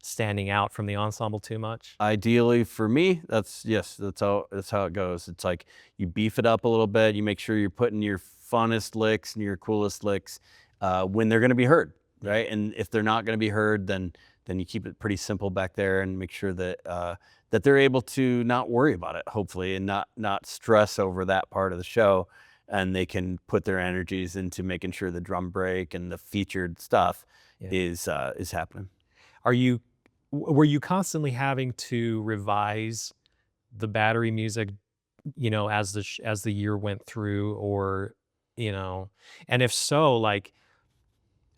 A: standing out from the ensemble too much?
B: Ideally for me, that's how it goes. It's like you beef it up a little bit. You make sure you're putting your funnest licks and your coolest licks when they're going to be heard, right? And if they're not going to be heard, then you keep it pretty simple back there, and make sure that that they're able to not worry about it, hopefully, and not stress over that part of the show, and they can put their energies into making sure the drum break and the featured stuff is happening.
A: Were you constantly having to revise the battery music, as the year went through, or and if so, like,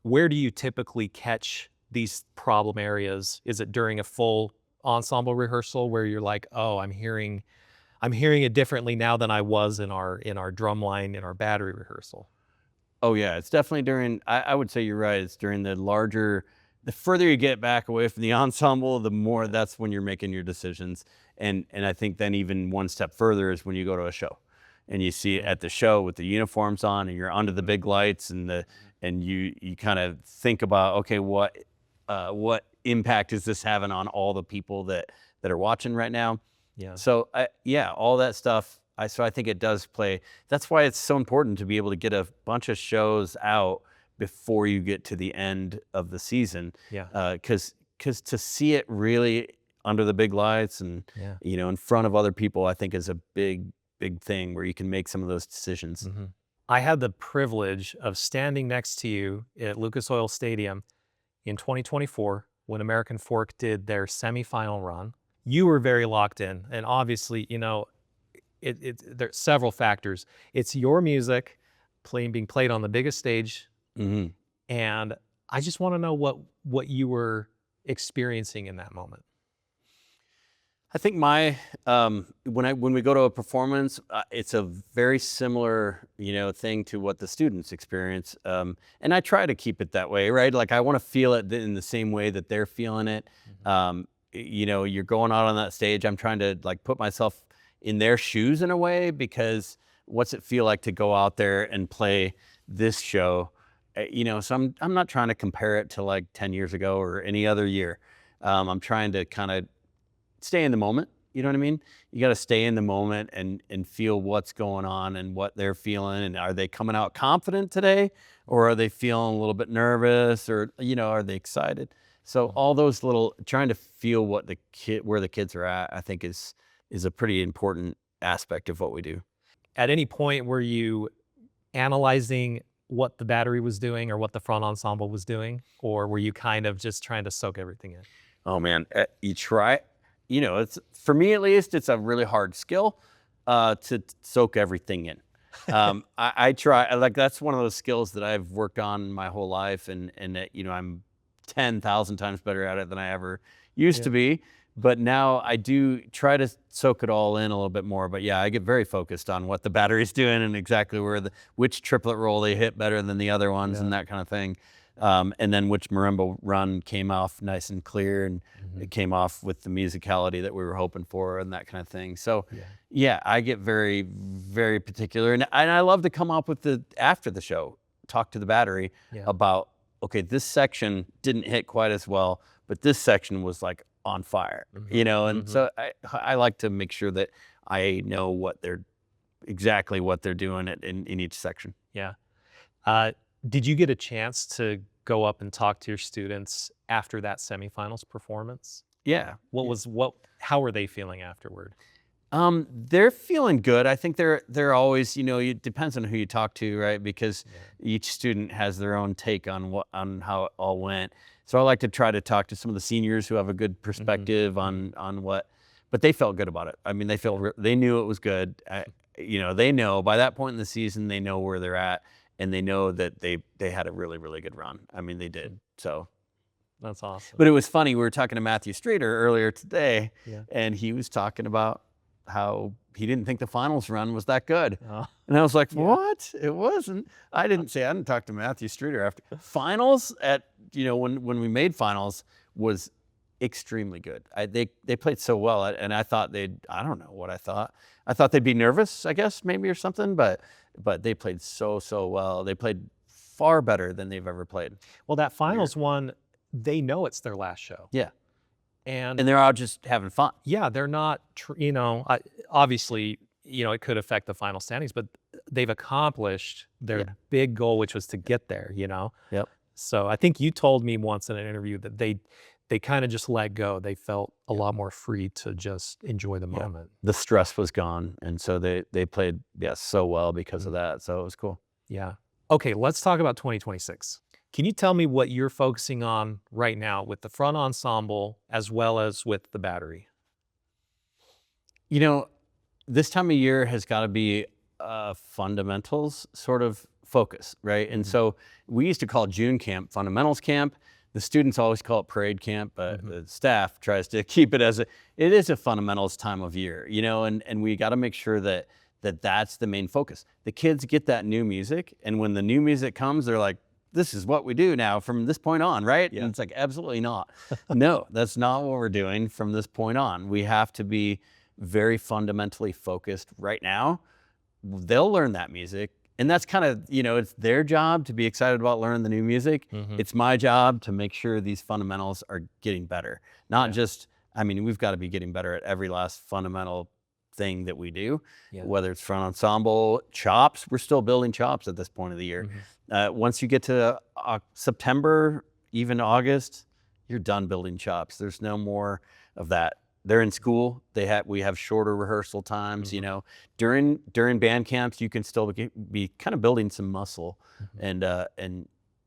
A: where do you typically catch these problem areas? Is it during a full ensemble rehearsal where you're like, oh, I'm hearing it differently now than I was in our drum line, in our battery rehearsal?
B: Oh yeah, it's definitely during, I would say you're right, it's during the further you get back away from the ensemble, the more that's when you're making your decisions. And I think then even one step further is when you go to a show and you see it at the show with the uniforms on, and you're under the big lights, and you kind of think about, okay, what impact is this having on all the people that are watching right now? So all that stuff. So I think it does play. That's why it's so important to be able to get a bunch of shows out before you get to the end of the season. Because to see it really under the big lights and in front of other people, I think is a big thing where you can make some of those decisions.
A: I had the privilege of standing next to you at Lucas Oil Stadium in 2024 when American Fork did their semifinal run. You were very locked in, and obviously, there's several factors. It's your music being played on the biggest stage, and I just want to know what you were experiencing in that moment.
B: I think when we go to a performance, it's a very similar thing to what the students experience, and I try to keep it that way, right? Like, I want to feel it in the same way that they're feeling it. You're going out on that stage. I'm trying to like put myself in their shoes in a way, because what's it feel like to go out there and play this show? So I'm not trying to compare it to like 10 years ago or any other year. I'm trying to kind of stay in the moment. You know what I mean? You got to stay in the moment and feel what's going on and what they're feeling. And are they coming out confident today, or are they feeling a little bit nervous, or, you know, are they excited? So all those little, trying to feel what where the kids are at, I think is a pretty important aspect of what we do.
A: At any point, were you analyzing what the battery was doing or what the front ensemble was doing, or were you kind of just trying to soak everything in?
B: Oh man, you try. You know, it's, for me at least, it's a really hard skill to soak everything in. I try, like, that's one of those skills that I've worked on my whole life, and you know, I'm 10,000 times better at it than I ever used to be. But now I do try to soak it all in a little bit more. But yeah, I get very focused on what the battery's doing and exactly where which triplet roll they hit better than the other ones and that kind of thing. And then which marimba run came off nice and clear, and it came off with the musicality that we were hoping for, and that kind of thing. So yeah, I get very, very particular, and I love to come up with after the show, talk to the battery about, okay, this section didn't hit quite as well, but this section was like on fire, you know? And so I like to make sure that I know exactly what they're doing in each section.
A: Yeah. Did you get a chance to go up and talk to your students after that semifinals performance?
B: Yeah.
A: How were they feeling afterward?
B: They're feeling good. I think they're always, you know, it depends on who you talk to, right? Because each student has their own take on how it all went. So I like to try to talk to some of the seniors who have a good perspective on what, but they felt good about it. I mean, they knew it was good. You know, they know by that point in the season, they know where they're at, and they know that they had a really, really good run. I mean, they did. So
A: that's awesome.
B: But it was funny. We were talking to Matthew Streeter earlier today, and he was talking about how he didn't think the finals run was that good. And I was like, what? It wasn't. I didn't talk to Matthew Streeter after finals you know, when we made finals was extremely good. They played so well, and I thought I don't know what I thought. I thought they'd be nervous, I guess, maybe, or something, but they played so well. They played far better than they've ever played.
A: Well, that finals one, they know it's their last show.
B: Yeah.
A: And
B: they're all just having fun.
A: Yeah, they're not, you know, obviously, you know, it could affect the final standings, but they've accomplished their big goal, which was to get there, you know?
B: Yep.
A: So I think you told me once in an interview that they kind of just let go. They felt a lot more free to just enjoy the moment.
B: The stress was gone, and so they played so well because of that. So it was cool.
A: Yeah. Okay, let's talk about 2026. Can you tell me what you're focusing on right now with the front ensemble as well as with the battery?
B: You know, this time of year has got to be fundamentals sort of focus, right? And so we used to call June camp fundamentals camp. The students always call it parade camp, but the staff tries to keep it it is a fundamentals time of year, you know, and we got to make sure that's the main focus. The kids get that new music, and when the new music comes, they're like, this is what we do now from this point on, right? And it's like, absolutely not. No, that's not what we're doing from this point on. We have to be very fundamentally focused right now. They'll learn that music. And that's kind of, you know, it's their job to be excited about learning the new music. It's my job to make sure these fundamentals are getting better. Not just, I mean, we've got to be getting better at every last fundamental thing that we do, whether it's front ensemble, chops. We're still building chops at this point of the year. Once you get to September, even August, you're done building chops. There's no more of that. They're in school. We have shorter rehearsal times. You know, during band camps, you can still be kind of building some muscle, and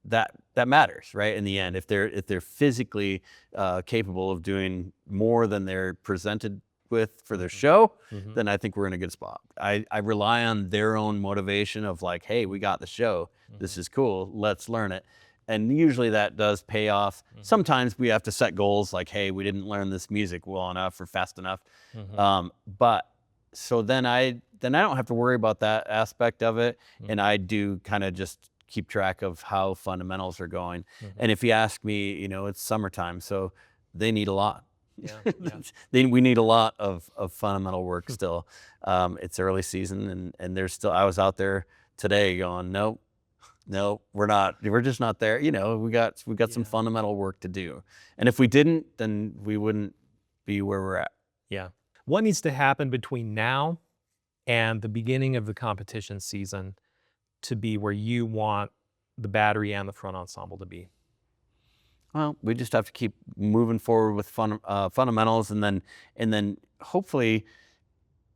B: that matters, right? In the end, if they're physically capable of doing more than they're presented with for their show, then I think we're in a good spot. I rely on their own motivation of like, hey, we got the show. This is cool. Let's learn it. And usually that does pay off. Sometimes we have to set goals like, hey, we didn't learn this music well enough or fast enough. But so then I don't have to worry about that aspect of it. And I do kind of just keep track of how fundamentals are going. And if you ask me, you know, it's summertime, so they need a lot. We need a lot of fundamental work still. It's early season, and there's still, I was out there today going, nope, we're just not there. You know, we got some fundamental work to do. And if we didn't, then we wouldn't be where we're at.
A: Yeah. What needs to happen between now and the beginning of the competition season to be where you want the battery and the front ensemble to be?
B: Well, we just have to keep moving forward with fundamentals, and then hopefully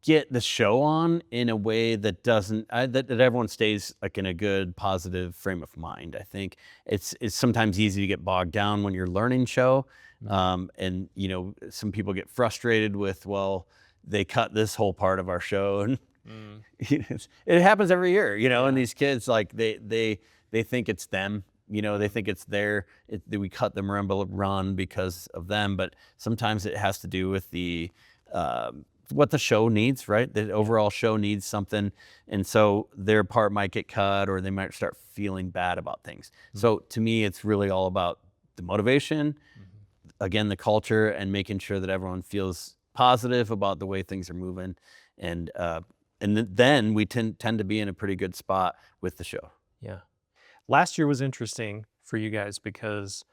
B: get the show on in a way that doesn't that everyone stays like in a good positive frame of mind. I think it's sometimes easy to get bogged down when you're learning show, and some people get frustrated with, well, they cut this whole part of our show, and it happens every year, and these kids, like they think it's them. They think it's that we cut them run because of them, but sometimes it has to do with the what the show needs, right? The overall show needs something, and so their part might get cut, or they might start feeling bad about things. So to me, it's really all about the motivation, again, the culture, and making sure that everyone feels positive about the way things are moving, and then we tend to be in a pretty good spot with the show.
A: Yeah. Last year was interesting for you guys because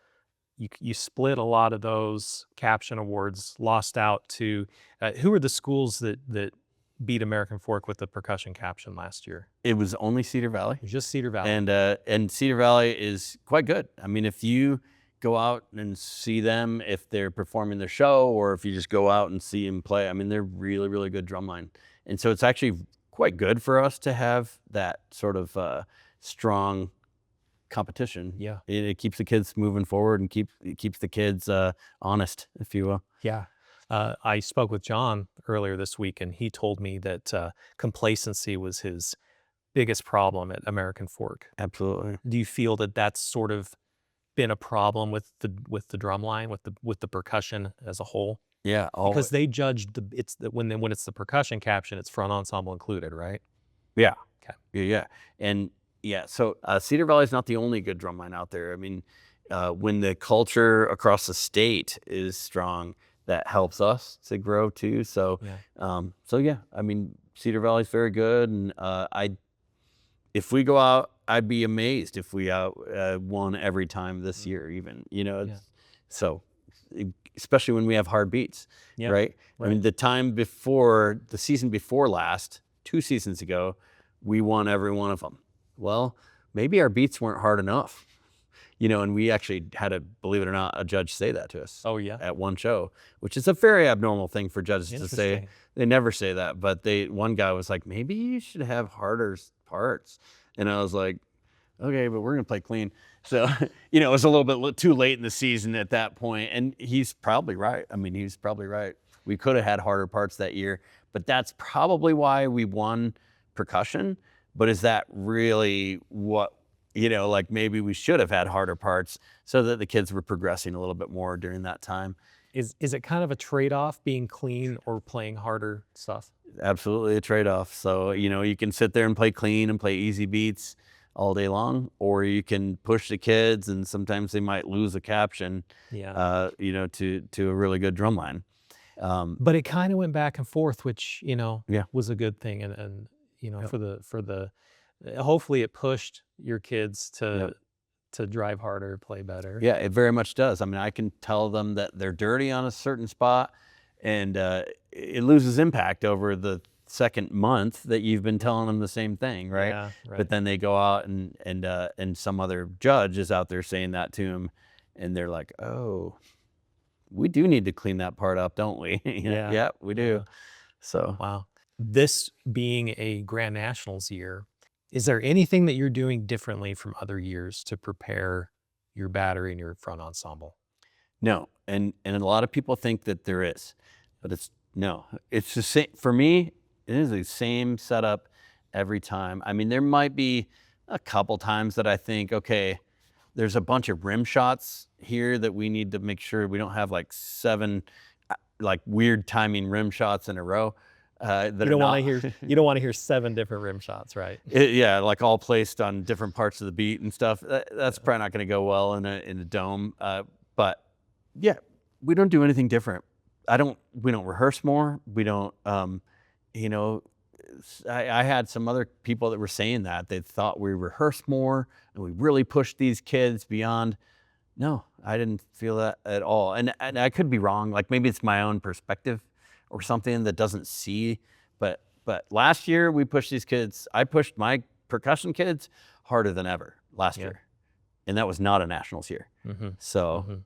A: you split a lot of those caption awards, lost out to who were the schools that beat American Fork with the percussion caption last year?
B: It was only Cedar Valley.
A: It was just Cedar Valley.
B: And Cedar Valley is quite good. I mean, if you go out and see them, if they're performing their show, or if you just go out and see them play, I mean, they're really, really good drumline. And so it's actually quite good for us to have that sort of strong competition.
A: Yeah.
B: It keeps the kids moving forward, and keeps the kids honest, if you will.
A: Yeah. I spoke with John earlier this week, and he told me that complacency was his biggest problem at American Fork.
B: Absolutely.
A: Do you feel that that's sort of been a problem with the drum line, with the percussion as a whole?
B: Yeah.
A: Because they judged when it's the percussion caption, it's front ensemble included, right?
B: Yeah.
A: Okay.
B: Yeah. And yeah, so Cedar Valley is not the only good drumline out there. I mean, when the culture across the state is strong, that helps us to grow too. So, yeah, I mean, Cedar Valley is very good, and if we go out, I'd be amazed if we won every time this year, even. So, especially when we have hard beats, right? I mean, the season before last, 2 seasons ago, we won every one of them. Well, maybe our beats weren't hard enough, and we actually had believe it or not, a judge say that to us.
A: Oh, yeah.
B: At one show, which is a very abnormal thing for judges to say. They never say that, but one guy was like, maybe you should have harder parts. And I was like, okay, but we're going to play clean. So, it was a little bit too late in the season at that point. And he's probably right. I mean, he's probably right. We could have had harder parts that year, but that's probably why we won percussion. But is that really what, like maybe we should have had harder parts so that the kids were progressing a little bit more during that time?
A: Is it kind of a trade-off, being clean or playing harder stuff?
B: Absolutely a trade-off. So, you can sit there and play clean and play easy beats all day long, or you can push the kids, and sometimes they might lose a caption, to a really good drum line.
A: But it kind of went back and forth, which,
B: Yeah.
A: was a good thing. And for the hopefully it pushed your kids to drive harder, play better.
B: Yeah, it very much does. I mean, I can tell them that they're dirty on a certain spot, and it loses impact over the second month that you've been telling them the same thing, right?
A: Yeah, right.
B: But then they go out and some other judge is out there saying that to them, and they're like, oh, we do need to clean that part up, don't we?
A: Yeah.
B: Yeah, we do.
A: Yeah.
B: So
A: Wow. This being a Grand Nationals year, is there anything that you're doing differently from other years to prepare your battery and your front ensemble?
B: no, and a lot of people think that there is, but it's the same for me. It is the same setup every time. I mean, there might be a couple times that I think, okay, there's a bunch of rim shots here that we need to make sure we don't have like 7 like weird timing rim shots in a row. You don't
A: want to hear 7 different rim shots, right?
B: Like all placed on different parts of the beat and stuff. That's probably not going to go well in a dome. But yeah, we don't do anything different. We don't rehearse more. We don't. I had some other people that were saying that they thought we rehearsed more and we really pushed these kids beyond. No, I didn't feel that at all. And I could be wrong. Like maybe it's my own perspective, or something that doesn't see. But last year we pushed these kids. I pushed my percussion kids harder than ever last year, and that was not a nationals year. So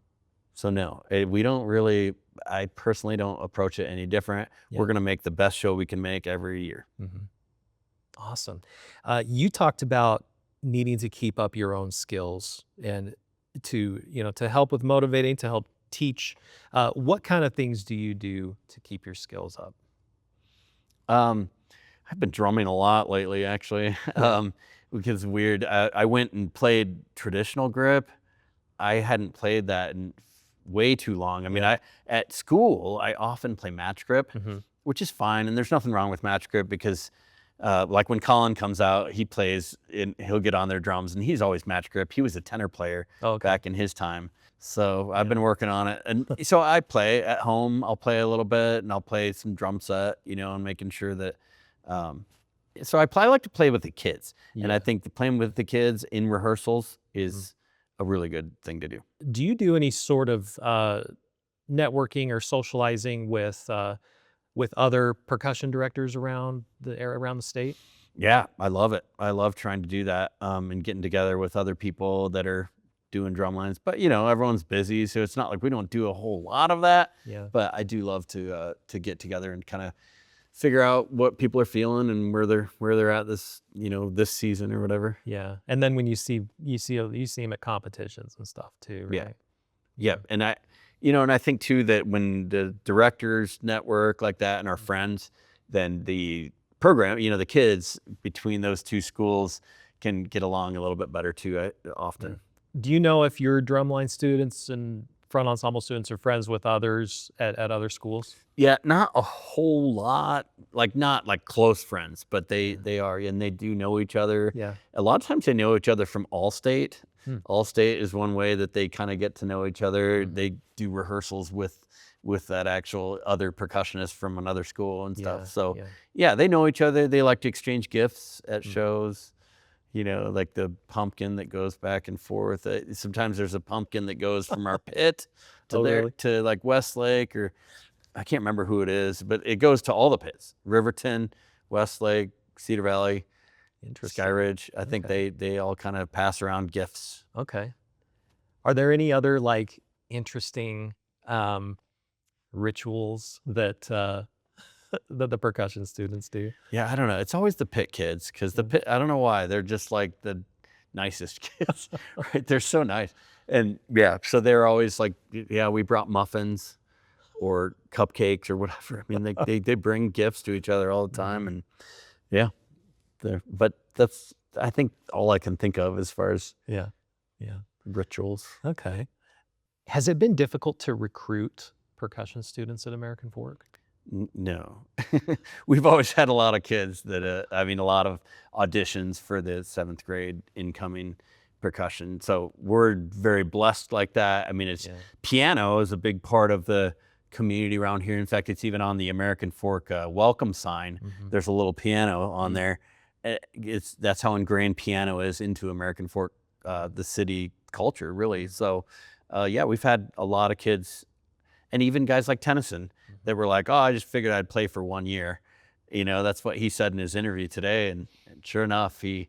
B: no, we don't really. I personally don't approach it any different. We're gonna make the best show we can make every year.
A: Awesome. You talked about needing to keep up your own skills and to help with motivating, to help teach. What kind of things do you do to keep your skills up?
B: I've been drumming a lot lately, actually, which is weird. I went and played traditional grip. I hadn't played that in way too long. I mean, at school, I often play match grip, which is fine. And there's nothing wrong with match grip because like when Colin comes out, he plays and he'll get on their drums and he's always match grip. He was a tenor player back in his time. So I've been working on it. And so I play at home. I'll play a little bit and I'll play some drum set, and making sure that, so I like to play with the kids. And I think playing with the kids in rehearsals is a really good thing to do.
A: Do you do any sort of networking or socializing with other percussion directors around the state?
B: Yeah, I love it. I love trying to do that and getting together with other people that are doing drum lines. But everyone's busy, so it's not like we don't do a whole lot of that. Yeah. But I do love to get together and kind of figure out what people are feeling and where they're at this this season or whatever.
A: Yeah, and then when you see them at competitions and stuff too, right?
B: Yeah, and I think too that when the directors network like that and our friends, then the program, the kids between those two schools can get along a little bit better too. Often.
A: Do you know if your drumline students and front ensemble students are friends with others at other schools?
B: Yeah, not a whole lot, not like close friends, but they are, and they do know each other. Yeah. A lot of times they know each other from All-State. All-State is one way that they kind of get to know each other. They do rehearsals with that actual other percussionist from another school and stuff. So yeah, they know each other. They like to exchange gifts at shows. Like the pumpkin that goes back and forth. Sometimes there's a pumpkin that goes from our pit to like Westlake, or I can't remember who it is, but it goes to all the pits: Riverton, Westlake, Cedar Valley, Sky Ridge. I think they all kind of pass around gifts.
A: Okay. Are there any other interesting rituals that that the percussion students do?
B: Yeah, I don't know. It's always the pit kids, because the pit, I don't know why, they're just like the nicest kids, right? They're so nice. And yeah, so they're always like, we brought muffins or cupcakes or whatever. I mean, they bring gifts to each other all the time. And but that's, I think, all I can think of as far as rituals.
A: Okay. Has it been difficult to recruit percussion students at American Fork?
B: No. We've always had a lot of kids that, a lot of auditions for the 7th grade incoming percussion. So we're very blessed like that. I mean, piano is a big part of the community around here. In fact, it's even on the American Fork welcome sign. There's a little piano on there. That's how ingrained piano is into American Fork, the city culture, really. So we've had a lot of kids, and even guys like Tennyson that were like, I just figured I'd play for 1 year. That's what he said in his interview today. And sure enough, maybe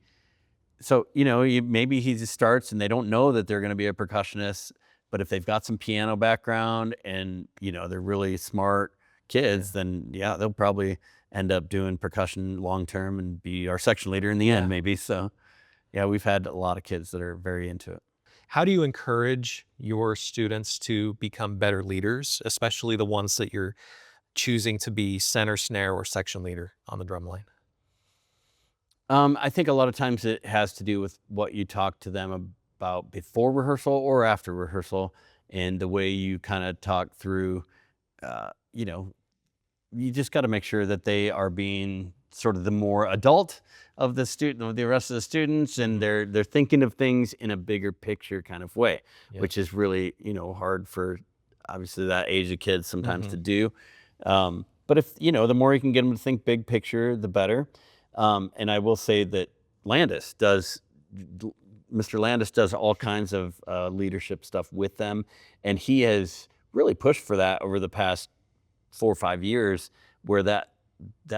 B: he just starts and they don't know that they're going to be a percussionist, but if they've got some piano background and, they're really smart kids, then they'll probably end up doing percussion long-term and be our section leader in the end, maybe. So we've had a lot of kids that are very into it.
A: How do you encourage your students to become better leaders, especially the ones that you're choosing to be center, snare, or section leader on the drum line?
B: I think a lot of times it has to do with what you talk to them about before rehearsal or after rehearsal, and the way you kind of talk through, you just got to make sure that they are being sort of the more adult of the rest of the students, and they're thinking of things in a bigger picture kind of way, which is really hard for obviously that age of kids sometimes to do. But if the more you can get them to think big picture, the better. And I will say that Mr. Landis does all kinds of leadership stuff with them, and he has really pushed for that over the past 4 or 5 years where that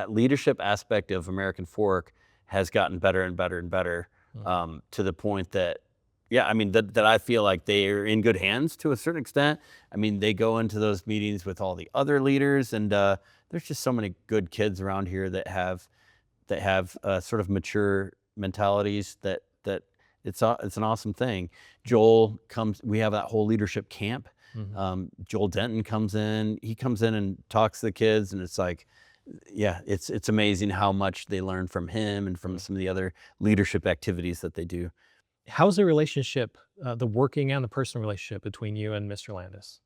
B: leadership aspect of American Fork has gotten better and better and better, to the point that, yeah, I mean, that I feel like they are in good hands to a certain extent. I mean, they go into those meetings with all the other leaders, and there's just so many good kids around here that have sort of mature mentalities that it's an awesome thing. Joel comes, we have that whole leadership camp. Joel Denton comes in, he comes in and talks to the kids, and it's like, yeah, it's amazing how much they learn from him and from some of the other leadership activities that they do.
A: How's the relationship, the working and the personal relationship between you and Mr. Landis?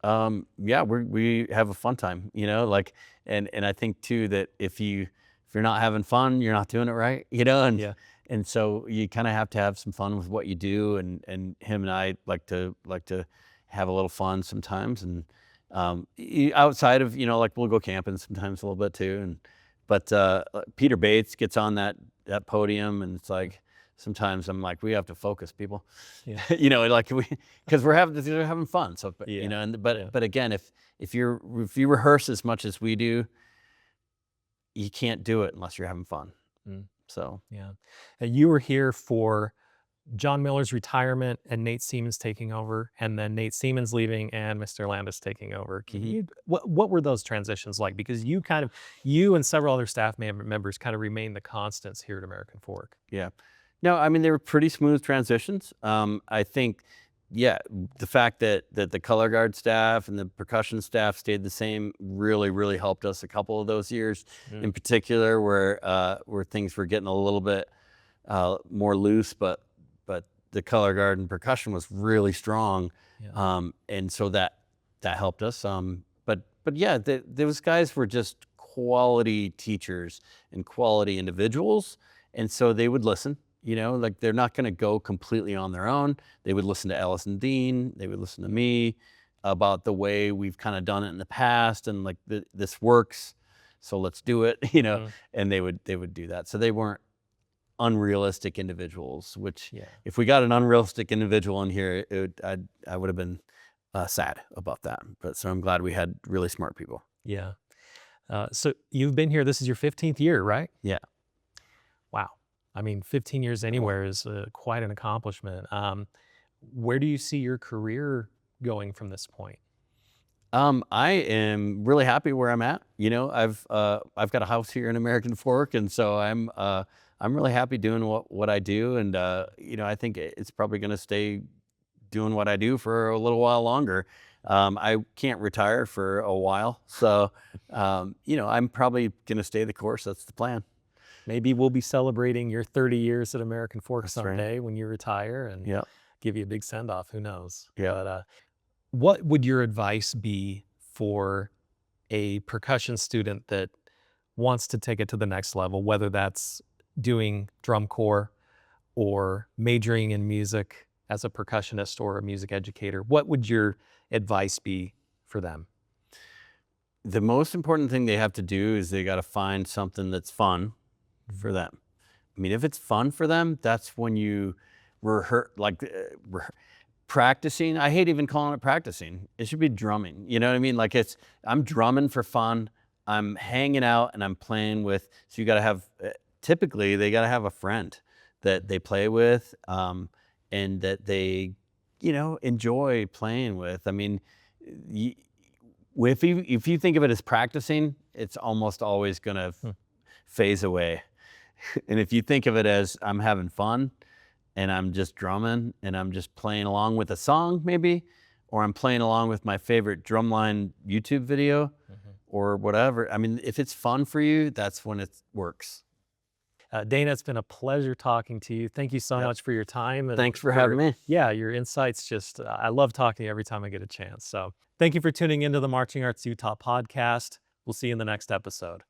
B: Yeah, we have a fun time, you know, like, and I think too that if you're not having fun, you're not doing it right, you know, and so you kind of have to have some fun with what you do, and him and I like to have a little fun sometimes, and outside of, you know, like we'll go camping sometimes a little bit too, but Peter Bates gets on that podium, and it's like, sometimes I'm like, we have to focus, people. Yeah. You know, like because we're having fun. So, you know, but again, if you rehearse as much as we do, you can't do it unless you're having fun. So
A: yeah, you were here for John Miller's retirement and Nate Seaman's taking over, and then Nate Seaman's leaving and Mr. Landis taking over. Can you, what were those transitions like? Because you and several other staff members kind of remained the constants here at American Fork.
B: Yeah. No, I mean, they were pretty smooth transitions. I think, yeah, the fact that the color guard staff and the percussion staff stayed the same really, really helped us a couple of those years in particular, where things were getting a little bit more loose, but the color guard and percussion was really strong. And so that helped us. But yeah, those guys were just quality teachers and quality individuals. And so they would listen. You know, like they're not going to go completely on their own. They would listen to Ellis and Dean. They would listen to me about the way we've kind of done it in the past, and like this works, so let's do it. You know, and they would do that. So they weren't unrealistic individuals. Which, if we got an unrealistic individual in here, I would have been sad about that. But so I'm glad we had really smart people.
A: Yeah. So you've been here. This is your 15th year, right?
B: Yeah.
A: Wow. I mean, 15 years anywhere is quite an accomplishment. Where do you see your career going from this point?
B: I am really happy where I'm at. You know, I've got a house here in American Fork, and so I'm really happy doing what I do, and you know, I think it's probably going to stay doing what I do for a little while longer. I can't retire for a while, so you know, I'm probably going to stay the course. That's the plan.
A: Maybe we'll be celebrating your 30 years at American Fork someday,
B: right,
A: when you retire, and give you a big send-off. Who knows?
B: Yeah.
A: But what would your advice be for a percussion student that wants to take it to the next level, whether that's doing drum corps or majoring in music as a percussionist or a music educator? What would your advice be for them?
B: The most important thing they have to do is they got to find something that's fun for them. I mean, if it's fun for them, that's when you practicing. I hate even calling it practicing. It should be drumming. You know what I mean? Like I'm drumming for fun. I'm hanging out and I'm playing with. So you got to have. Typically, they got to have a friend that they play with, and that they, you know, enjoy playing with. I mean, if you think of it as practicing, it's almost always gonna phase away. And if you think of it as I'm having fun and I'm just drumming and I'm just playing along with a song maybe, or I'm playing along with my favorite drumline YouTube video or whatever. I mean, if it's fun for you, that's when it works.
A: Dana, it's been a pleasure talking to you. Thank you so much for your time. And
B: thanks for having me.
A: Yeah, your insights just, I love talking to you every time I get a chance. So thank you for tuning into the Marching Arts Utah podcast. We'll see you in the next episode.